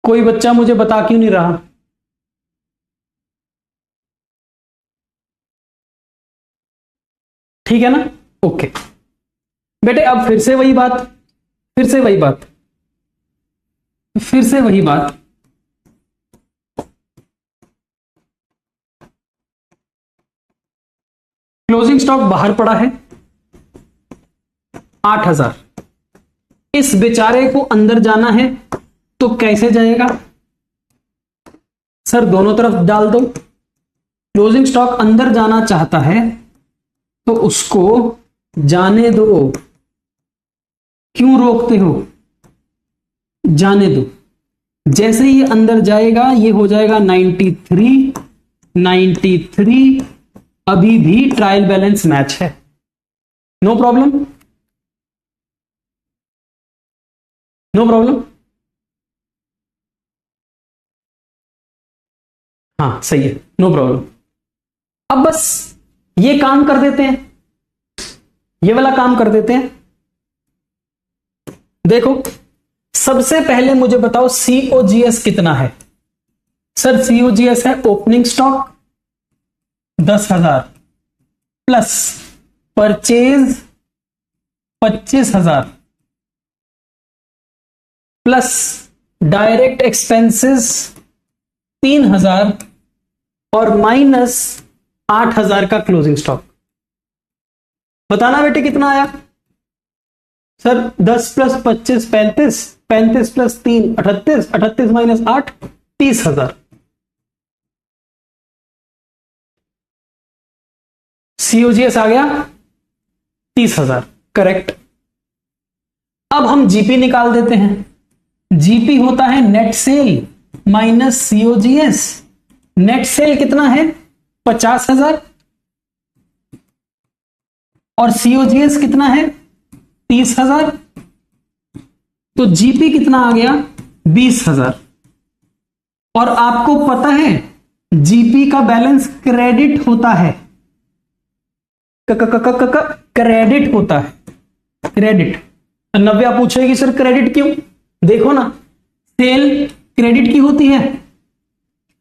कोई बच्चा मुझे बता क्यों नहीं रहा? ठीक है ना? ओके बेटे, अब फिर से वही बात, फिर से वही बात, फिर से वही बात। क्लोजिंग स्टॉक बाहर पड़ा है 8,000, इस बेचारे को अंदर जाना है तो कैसे जाएगा? सर दोनों तरफ डाल दो। क्लोजिंग स्टॉक अंदर जाना चाहता है तो उसको जाने दो, क्यों रोकते हो? जाने दो। जैसे ही अंदर जाएगा ये हो जाएगा 93, 93, अभी भी ट्रायल बैलेंस मैच है, नो प्रॉब्लम, नो प्रॉब्लम। हाँ सही है, नो प्रॉब्लम। अब बस ये काम कर देते हैं, ये वाला काम कर देते हैं। देखो सबसे पहले मुझे बताओ सीओजीएस कितना है? सर सीओजीएस है opening stock 10,000 plus purchase 25,000 plus direct expenses 3,000 और -8,000 का क्लोजिंग स्टॉक। बताना बेटे कितना आया? सर 10 + 25 35, 35 + 3 38, 38 - 8 30,000। सीओजीएस आ गया 30,000, करेक्ट। अब हम जीपी निकाल देते हैं। जीपी होता है net cell minus COGS. Net cell कितना है? 50,000 और सीओजीएस कितना है? 30,000। तो जीपी कितना आ गया? 20,000। और आपको पता है जीपी का बैलेंस क्रेडिट होता है, क्रेडिट होता है, क्रेडिट। नव्या पूछेगी सर क्रेडिट क्यों? देखो ना, सेल क्रेडिट की होती है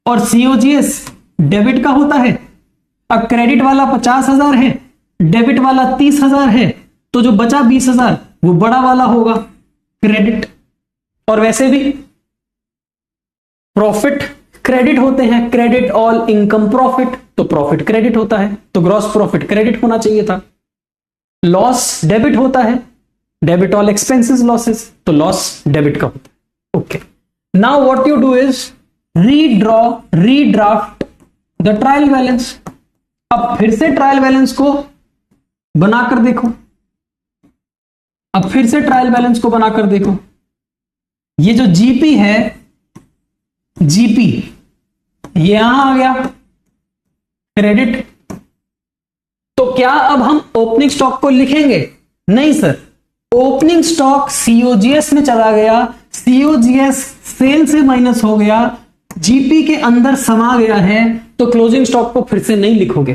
और सीओजीएस डेबिट का होता है। अब क्रेडिट वाला 50,000 है, डेबिट वाला 30,000 है, तो जो बचा 20,000 वो बड़ा वाला होगा, क्रेडिट। और वैसे भी प्रॉफिट क्रेडिट होते हैं, क्रेडिट ऑल इनकम प्रॉफिट, तो प्रॉफिट क्रेडिट होता है, तो ग्रॉस प्रॉफिट क्रेडिट होना चाहिए था। लॉस डेबिट होता है, डेबिट ऑल एक्सपेंसेस लॉसेस, तो लॉस डेबिट का होता है। Okay, now what you do is redraft the trial balance. अब फिर से ट्रायल बैलेंस को बनाकर देखो, अब फिर से ट्रायल बैलेंस को बनाकर देखो। ये जो जीपी है, जीपी ये यहां आ गया क्रेडिट, तो क्या अब हम ओपनिंग स्टॉक को लिखेंगे? नहीं सर, ओपनिंग स्टॉक सीओजीएस में चला गया, सीओजीएस सेल से माइनस हो गया, जीपी के अंदर समा गया है, तो क्लोजिंग स्टॉक को फिर से नहीं लिखोगे।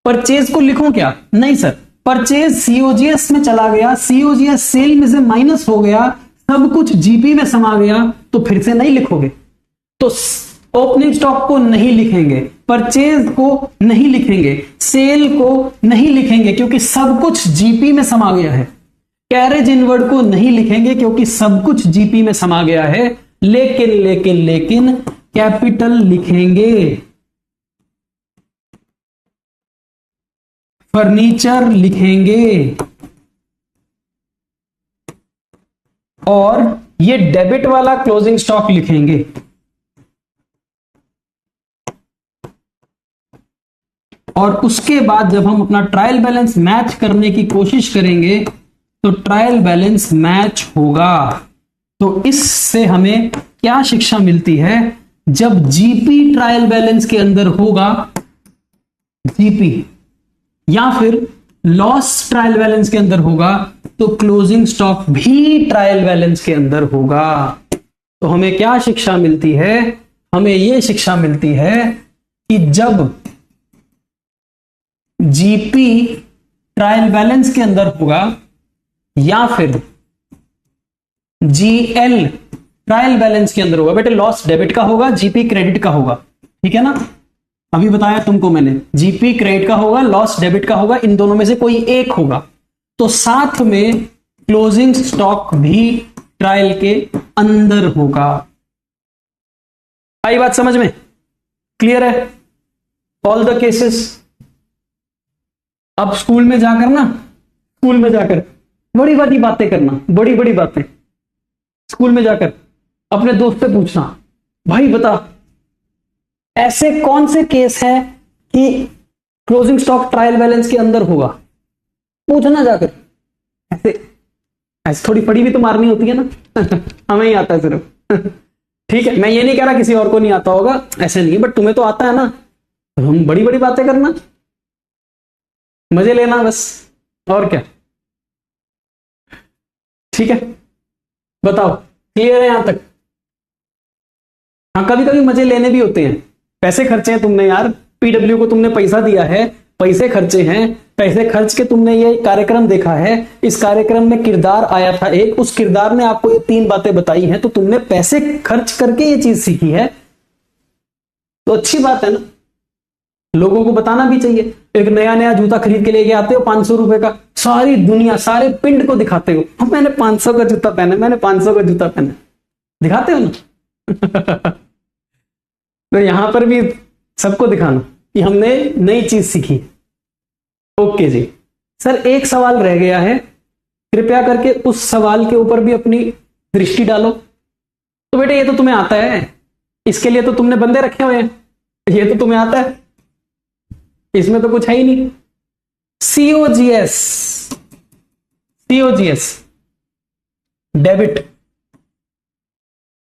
परचेज को लिखो क्या? नहीं सर, परचेज सीओजीएस में चला गया, सीओजीएस सेल में से माइनस हो गया, सब कुछ जीपी में समा गया, तो फिर से नहीं लिखोगे। तो ओपनिंग स्टॉक को नहीं लिखेंगे, परचेज को नहीं लिखेंगे, सेल को नहीं लिखेंगे क्योंकि सब कुछ जीपी में समा गया है। कैरेज इनवर्ड को नहीं लिखेंगे क्योंकि सब कुछ जीपी में समा गया है। लेकिन लेकिन लेकिन कैपिटल लिखेंगे, फर्नीचर लिखेंगे, और ये डेबिट वाला क्लोजिंग स्टॉक लिखेंगे। और उसके बाद जब हम अपना ट्रायल बैलेंस मैच करने की कोशिश करेंगे तो ट्रायल बैलेंस मैच होगा। तो इससे हमें क्या शिक्षा मिलती है? जब जीपी ट्रायल बैलेंस के अंदर होगा, जीपी या फिर लॉस ट्रायल बैलेंस के अंदर होगा, तो क्लोजिंग स्टॉक भी ट्रायल बैलेंस के अंदर होगा। तो हमें क्या शिक्षा मिलती है? हमें यह शिक्षा मिलती है कि जब जीपी ट्रायल बैलेंस के अंदर होगा या फिर जीएल ट्रायल बैलेंस के अंदर होगा, बेटे लॉस डेबिट का होगा, जीपी क्रेडिट का होगा, ठीक है ना? अभी बताया तुमको मैंने, जीपी क्रेडिट का होगा, लॉस डेबिट का होगा, इन दोनों में से कोई एक होगा। तो साथ में क्लोजिंग स्टॉक भी ट्रायल के अंदर होगा। आई बात समझ में? क्लियर है? All the cases. अब स्कूल में जाकर ना, स्कूल में जाकर बड़ी बड़ी बातें करना, बड़ी बड़ी बातें स्कूल में जाकर अपने दोस्त से पूछना, भाई बता ऐसे कौन से केस हैं कि क्लोजिंग स्टॉक ट्रायल बैलेंस के अंदर होगा। पूछना जाकर, ऐसे ऐसे थोड़ी पड़ी भी तो मारनी होती है ना हमें ही आता है सिर्फ ठीक है, मैं ये नहीं कह रहा किसी और को नहीं आता होगा, ऐसे नहीं, बट तुम्हें तो आता है ना। तो हम बड़ी बड़ी बातें करना, मजे लेना बस, और क्या। ठीक है, बताओ क्लियर है यहां तक? हाँ, कभी कभी मजे लेने भी होते हैं, पैसे खर्चे हैं तुमने यार, पीडब्ल्यू को तुमने पैसा दिया है, पैसे खर्चे हैं, पैसे खर्च के तुमने ये कार्यक्रम देखा है, इस कार्यक्रम में किरदार आया था एक, उस किरदार ने आपको ये 3 बातें बताई हैं, तो तुमने पैसे खर्च करके ये चीज सीखी है, तो अच्छी बात है ना, लोगों को बताना भी चाहिए। एक नया नया जूता खरीद के लेके आते हो 500 रुपए का, सारी दुनिया सारे पिंड को दिखाते हो, अब मैंने 500 का जूता पहना, मैंने 500 का जूता पहना, दिखाते हो ना तो यहां पर भी सबको दिखाना कि हमने नई चीज सीखी। ओके जी सर, एक सवाल रह गया है, कृपया करके उस सवाल के ऊपर भी अपनी दृष्टि डालो। तो बेटे ये तो तुम्हें आता है, इसके लिए तो तुमने बंदे रखे हुए हैं, ये तो तुम्हें आता है, इसमें तो कुछ है ही नहीं। सीओजीएस, सीओजीएस डेबिट,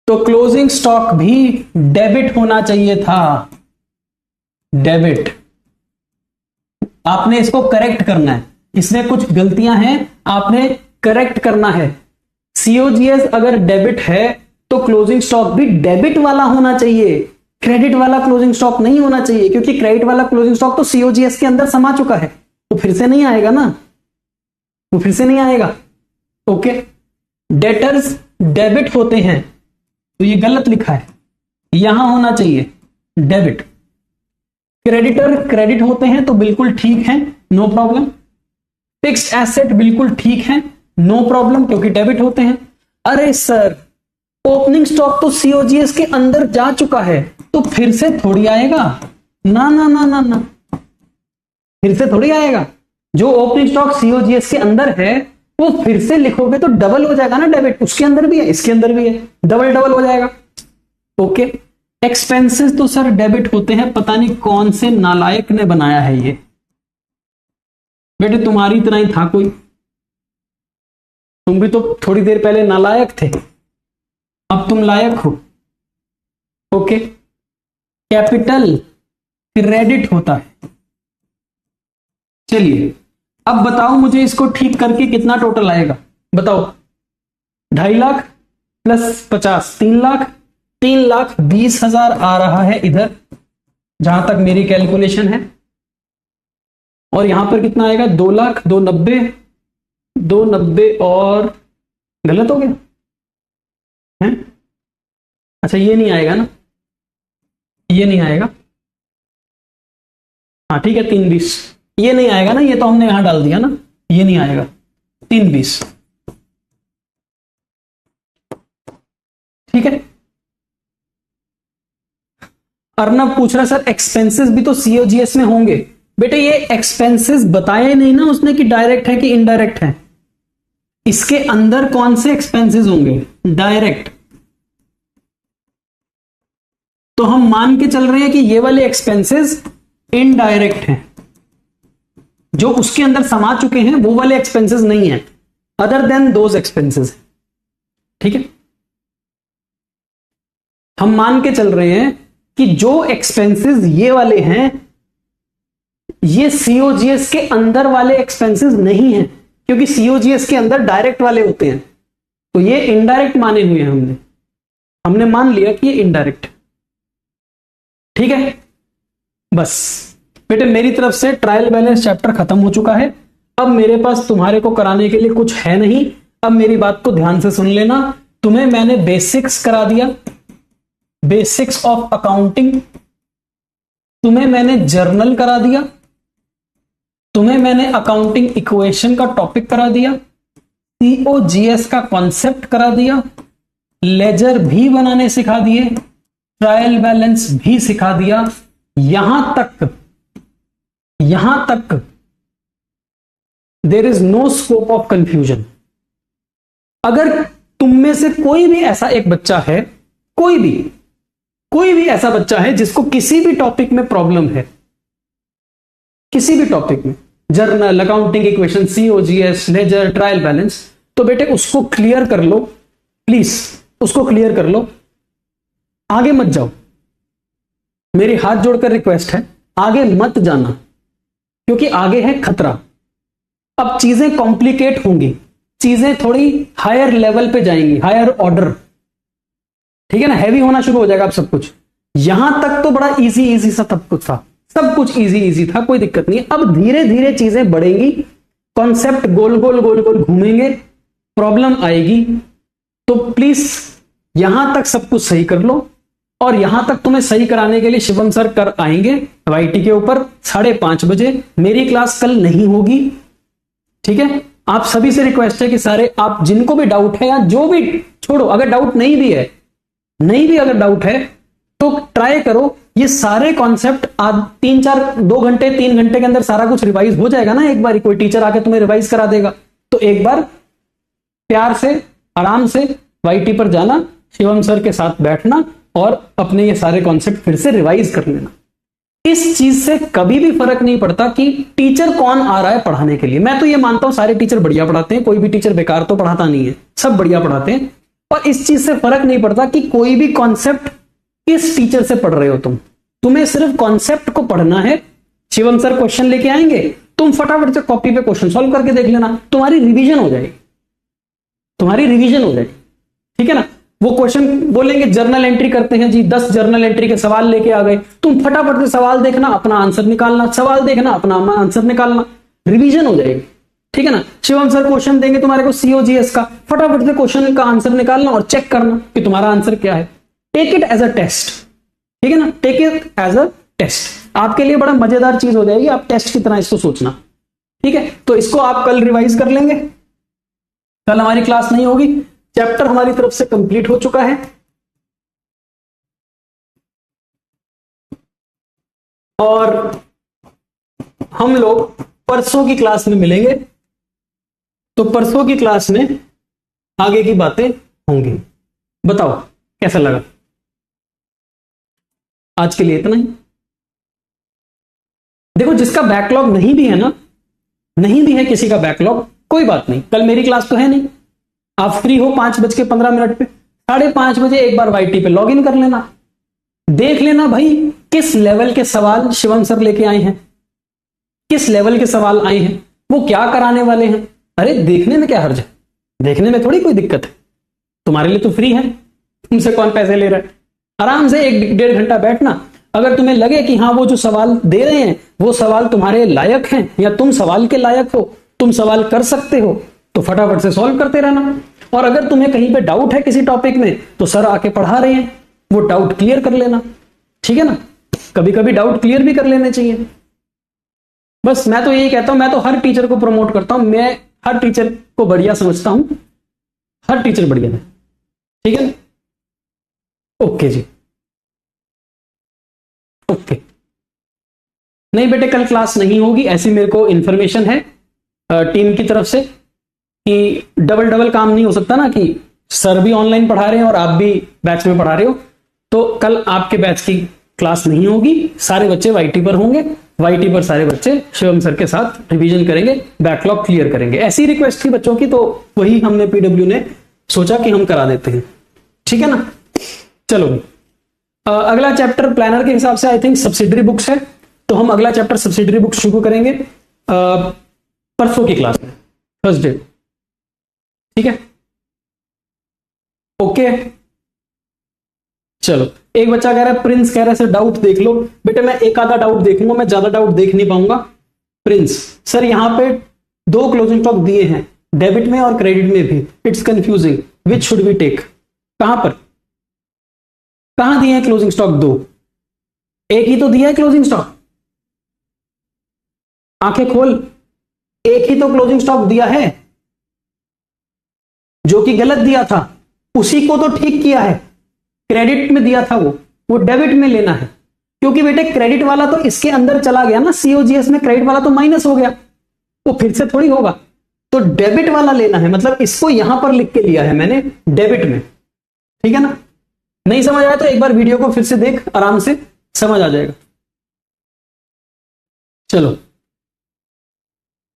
तो क्लोजिंग स्टॉक भी डेबिट होना चाहिए था, डेबिट। आपने इसको करेक्ट करना है, इसमें कुछ गलतियां हैं, आपने करेक्ट करना है। सीओजीएस अगर डेबिट है तो क्लोजिंग स्टॉक भी डेबिट वाला होना चाहिए, क्रेडिट वाला क्लोजिंग स्टॉक नहीं होना चाहिए, क्योंकि क्रेडिट वाला क्लोजिंग स्टॉक तो सीओजीएस के अंदर समा चुका है, तो फिर से नहीं आएगा ना, वो फिर से नहीं आएगा। ओके, डेटर्स डेबिट होते हैं तो ये गलत लिखा है, यहां होना चाहिए डेबिट। क्रेडिटर क्रेडिट होते हैं तो बिल्कुल ठीक है, नो प्रॉब्लम। फिक्स्ड एसेट बिल्कुल ठीक है, नो प्रॉब्लम, क्योंकि डेबिट होते हैं। अरे सर, ओपनिंग स्टॉक तो सीओजीएस के अंदर जा चुका है, तो फिर से थोड़ी आएगा, ना ना ना ना ना, फिर से थोड़ी आएगा। जो ओपनिंग स्टॉक सीओजीएस के अंदर है वो फिर से लिखोगे तो डबल हो जाएगा ना, डेबिट उसके अंदर भी है इसके अंदर भी है, डबल डबल हो जाएगा। ओके, एक्सपेंसेस तो सर डेबिट होते हैं, पता नहीं कौन से नालायक ने बनाया है ये, बेटे तुम्हारी तरह ही था कोई, तुम भी तो थोड़ी देर पहले नालायक थे, अब तुम लायक हो। ओके, कैपिटल क्रेडिट होता है। चलिए अब बताओ मुझे, इसको ठीक करके कितना टोटल आएगा बताओ। 2.5 लाख प्लस 50 3 लाख, 3,20,000 आ रहा है इधर, जहां तक मेरी कैलकुलेशन है। और यहां पर कितना आएगा, 2 लाख, 290, 290 और गलत हो गया है? अच्छा ये नहीं आएगा ना, ये नहीं आएगा, हाँ ठीक है 320, ये नहीं आएगा ना, ये तो हमने यहां डाल दिया ना, ये नहीं आएगा 320, ठीक है। अर्नब पूछ रहा सर एक्सपेंसेस भी तो सीओजीएस में होंगे। बेटे ये एक्सपेंसेस बताए नहीं ना उसने कि डायरेक्ट है कि इनडायरेक्ट है, इसके अंदर कौन से एक्सपेंसेस होंगे, डायरेक्ट। तो हम मान के चल रहे हैं कि ये वाले एक्सपेंसेस इनडायरेक्ट हैं, जो उसके अंदर समा चुके हैं वो वाले एक्सपेंसेस नहीं है, अदर देन दोज एक्सपेंसेस, ठीक है। हम मान के चल रहे हैं कि जो एक्सपेंसेस ये वाले हैं ये सीओजीएस के अंदर वाले एक्सपेंसेस नहीं हैं, क्योंकि सीओजीएस के अंदर डायरेक्ट वाले होते हैं, तो ये इनडायरेक्ट माने हुए हैं, हमने मान लिया कि ये इनडायरेक्ट, ठीक है। बस बेटे मेरी तरफ से ट्रायल बैलेंस चैप्टर खत्म हो चुका है, अब मेरे पास तुम्हारे को कराने के लिए कुछ है नहीं। अब मेरी बात को ध्यान से सुन लेना, तुम्हें मैंने बेसिक्स करा दिया, बेसिक्स ऑफ अकाउंटिंग, तुम्हें मैंने जर्नल करा दिया, तुम्हें मैंने अकाउंटिंग इक्वेशन का टॉपिक करा दिया, सीओजीएस का कॉन्सेप्ट करा दिया, लेजर भी बनाने सिखा दिए, ट्रायल बैलेंस भी सिखा दिया। यहां तक there is no scope of confusion. अगर तुम में से कोई भी ऐसा एक बच्चा है, कोई भी ऐसा बच्चा है जिसको किसी भी टॉपिक में प्रॉब्लम है, किसी भी टॉपिक में, journal, accounting equation, COGS, ledger, trial balance, तो बेटे उसको क्लियर कर लो, प्लीज उसको क्लियर कर लो, आगे मत जाओ। मेरी हाथ जोड़कर रिक्वेस्ट है, आगे मत जाना, क्योंकि आगे है खतरा। अब चीजें कॉम्प्लिकेट होंगी, चीजें थोड़ी हायर लेवल पे जाएंगी, हायर ऑर्डर, ठीक है ना, हैवी होना शुरू हो जाएगा अब सब कुछ। यहां तक तो बड़ा इजी सा सब कुछ था, सब कुछ इजी था, कोई दिक्कत नहीं। अब धीरे धीरे चीजें बढ़ेंगी, कॉन्सेप्ट गोल गोल घूमेंगे, प्रॉब्लम आएगी। तो प्लीज यहां तक सब कुछ सही कर लो, और यहां तक तुम्हें सही कराने के लिए शिवम सर कर आएंगे वाईटी के ऊपर 5:30 बजे। मेरी क्लास कल नहीं होगी, ठीक है। आप सभी से रिक्वेस्ट है कि सारे आप जिनको भी डाउट है, या जो भी छोड़ो, अगर डाउट नहीं भी अगर डाउट है तो ट्राई करो ये सारे कॉन्सेप्ट आज 2 घंटे 3 घंटे के अंदर सारा कुछ रिवाइज हो जाएगा ना। एक बार कोई टीचर आके तुम्हें रिवाइज करा देगा, तो एक बार प्यार से आराम से वाईटी पर जाना, शिवम सर के साथ बैठना और अपने ये सारे कॉन्सेप्ट फिर से रिवाइज कर लेना। इस चीज से कभी भी फर्क नहीं पड़ता कि टीचर कौन आ रहा है पढ़ाने के लिए। मैं तो ये मानता हूं सारे टीचर बढ़िया पढ़ाते हैं, कोई भी टीचर बेकार तो पढ़ाता नहीं है, सब बढ़िया पढ़ाते हैं। और इस चीज से फर्क नहीं पड़ता कि कोई भी कॉन्सेप्ट किस टीचर से पढ़ रहे हो तुम्हें सिर्फ कॉन्सेप्ट को पढ़ना है। शिवम सर क्वेश्चन लेके आएंगे, तुम फटाफट से कॉपी पे क्वेश्चन सॉल्व करके देख लेना, तुम्हारी रिवीजन हो जाएगी, ठीक है ना। वो क्वेश्चन बोलेंगे जर्नल एंट्री करते हैं जी, 10 जर्नल एंट्री के सवाल लेके आ गए, तुम फटाफट से सवाल देखना, अपना आंसर निकालना, सवाल देखना, अपना आंसर निकालना, रिवीजन हो जाएगी, ठीक है ना। शिवम सर क्वेश्चन देंगे तुम्हारे को सीओजीएस का, फटाफट से क्वेश्चन का आंसर निकालना और चेक करना कि तुम्हारा आंसर क्या है। Take it as a test, ठीक है ना, take it as a test. आपके लिए बड़ा मजेदार चीज हो जाएगी, आप टेस्ट की तरह इसको सोचना, ठीक है। तो इसको आप कल रिवाइज कर लेंगे, कल हमारी क्लास नहीं होगी, चैप्टर हमारी तरफ से कंप्लीट हो चुका है। और हम लोग परसों की क्लास में मिलेंगे, तो परसों की क्लास में आगे की बातें होंगी। बताओ कैसा लगा? आज के लिए इतना ही। देखो जिसका बैकलॉग नहीं भी है ना, नहीं भी है किसी का बैकलॉग, कोई बात नहीं, कल मेरी क्लास तो है नहीं, आप फ्री हो 5:15 पे, 5:30 बजे एक बार वाईटी पे लॉग इन कर लेना, देख लेना भाई किस लेवल के सवाल शिवम सर लेके आए हैं, किस लेवल के सवाल आए हैं, वो क्या कराने वाले हैं। अरे देखने में क्या हर्ज है, देखने में थोड़ी कोई दिक्कत है, तुम्हारे लिए तो फ्री है, तुमसे कौन पैसे ले रहा है। आराम से 1-1.5 घंटा बैठना, अगर तुम्हें लगे कि हाँ वो जो सवाल दे रहे हैं वो सवाल तुम्हारे लायक हैं या तुम सवाल के लायक हो, तुम सवाल कर सकते हो, तो फटाफट से सॉल्व करते रहना। और अगर तुम्हें कहीं पे डाउट है किसी टॉपिक में, तो सर आके पढ़ा रहे हैं, वो डाउट क्लियर कर लेना, ठीक है ना। कभी कभी डाउट क्लियर भी कर लेने चाहिए। बस मैं तो यही कहता हूं, मैं तो हर टीचर को प्रमोट करता हूं, मैं हर टीचर को बढ़िया समझता हूं, हर टीचर बढ़िया है, ठीक है। ओके जी, ओके। नहीं बेटे कल क्लास नहीं होगी, ऐसी मेरे को इंफॉर्मेशन है टीम की तरफ से कि डबल काम नहीं हो सकता ना, कि सर भी ऑनलाइन पढ़ा रहे हैं और आप भी बैच में पढ़ा रहे हो, तो कल आपके बैच की क्लास नहीं होगी, सारे बच्चे वाईटी पर होंगे, वाईटी पर सारे बच्चे शिवम सर के साथ रिवीजन करेंगे, बैकलॉग क्लियर करेंगे। ऐसी रिक्वेस्ट थी बच्चों की, तो वही हमने पीडब्ल्यू ने सोचा कि हम करा देते हैं, ठीक है ना। चलो अगला चैप्टर प्लानर के हिसाब से आई थिंक सब्सिडरी बुक्स है, तो हम अगला चैप्टर सब्सिडरी बुक्स शुरू करेंगे परसों की क्लास में, थर्सडे, ठीक है, ओके। चलो एक बच्चा कह रहा है, प्रिंस कह रहा है सर डाउट देख लो। बेटे मैं एक आधा डाउट देखूंगा, मैं ज्यादा डाउट देख नहीं पाऊंगा। प्रिंस सर यहां पे 2 क्लोजिंग स्टॉक दिए हैं, डेबिट में और क्रेडिट में भी, it's confusing, which should we take. कहां पर, कहां दिए हैं क्लोजिंग स्टॉक 2? एक ही तो दिया है क्लोजिंग स्टॉक, आंखें खोल, एक ही तो क्लोजिंग स्टॉक दिया है, जो कि गलत दिया था उसी को तो ठीक किया है, क्रेडिट में दिया था वो डेबिट में लेना है, क्योंकि बेटे क्रेडिट वाला तो इसके अंदर चला गया ना, सीओजीएस में क्रेडिट वाला तो माइनस हो गया, वो फिर से थोड़ी होगा, तो डेबिट वाला लेना है, मतलब इसको यहां पर लिख के लिया है मैंने डेबिट में, ठीक है ना। नहीं समझ आया तो एक बार वीडियो को फिर से देख, आराम से समझ आ जाएगा। चलो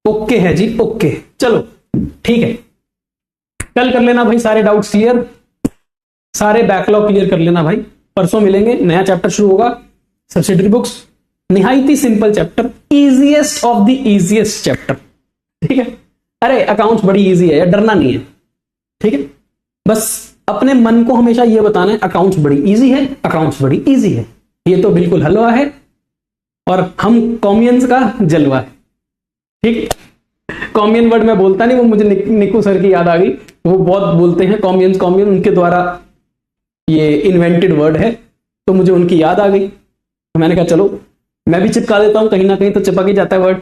ओके है जी, ओके, चलो ठीक है, कल कर लेना भाई सारे डाउट्स क्लियर, सारे बैकलॉग क्लियर कर लेना भाई। परसों मिलेंगे, नया चैप्टर शुरू होगा, सब्सिडरी बुक्स, निहायत ही simple chapter, easiest of the easiest chapter, ठीक है। अरे अकाउंट्स बड़ी इजी है, डरना नहीं है, ठीक है। बस अपने मन को हमेशा यह बताना है अकाउंट्स बड़ी इजी है, अकाउंट्स बड़ी इजी है, ये तो बिल्कुल हलवा है और हम कॉमियंस का जलवा है, ठीक। कॉमियन वर्ड मैं बोलता नहीं, वो मुझे निकू सर की याद आ गई, वो बहुत बोलते हैं कॉमियंस, कॉमियन उनके द्वारा ये इन्वेंटेड वर्ड है, तो मुझे उनकी याद आ गई, तो मैंने कहा चलो मैं भी चिपका देता हूं, कहीं ना कहीं तो चिपक ही जाता है वर्ड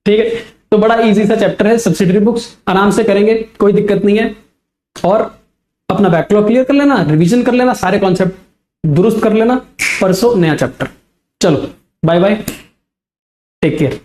ठीक है। तो बड़ा इजी सा चैप्टर है सब्सिडरी बुक्स, आराम से करेंगे, कोई दिक्कत नहीं है, और अपना बैकलॉग क्लियर कर लेना, रिवीजन कर लेना, सारे कॉन्सेप्ट दुरुस्त कर लेना, परसों नया चैप्टर। चलो बाय बाय, टेक केयर।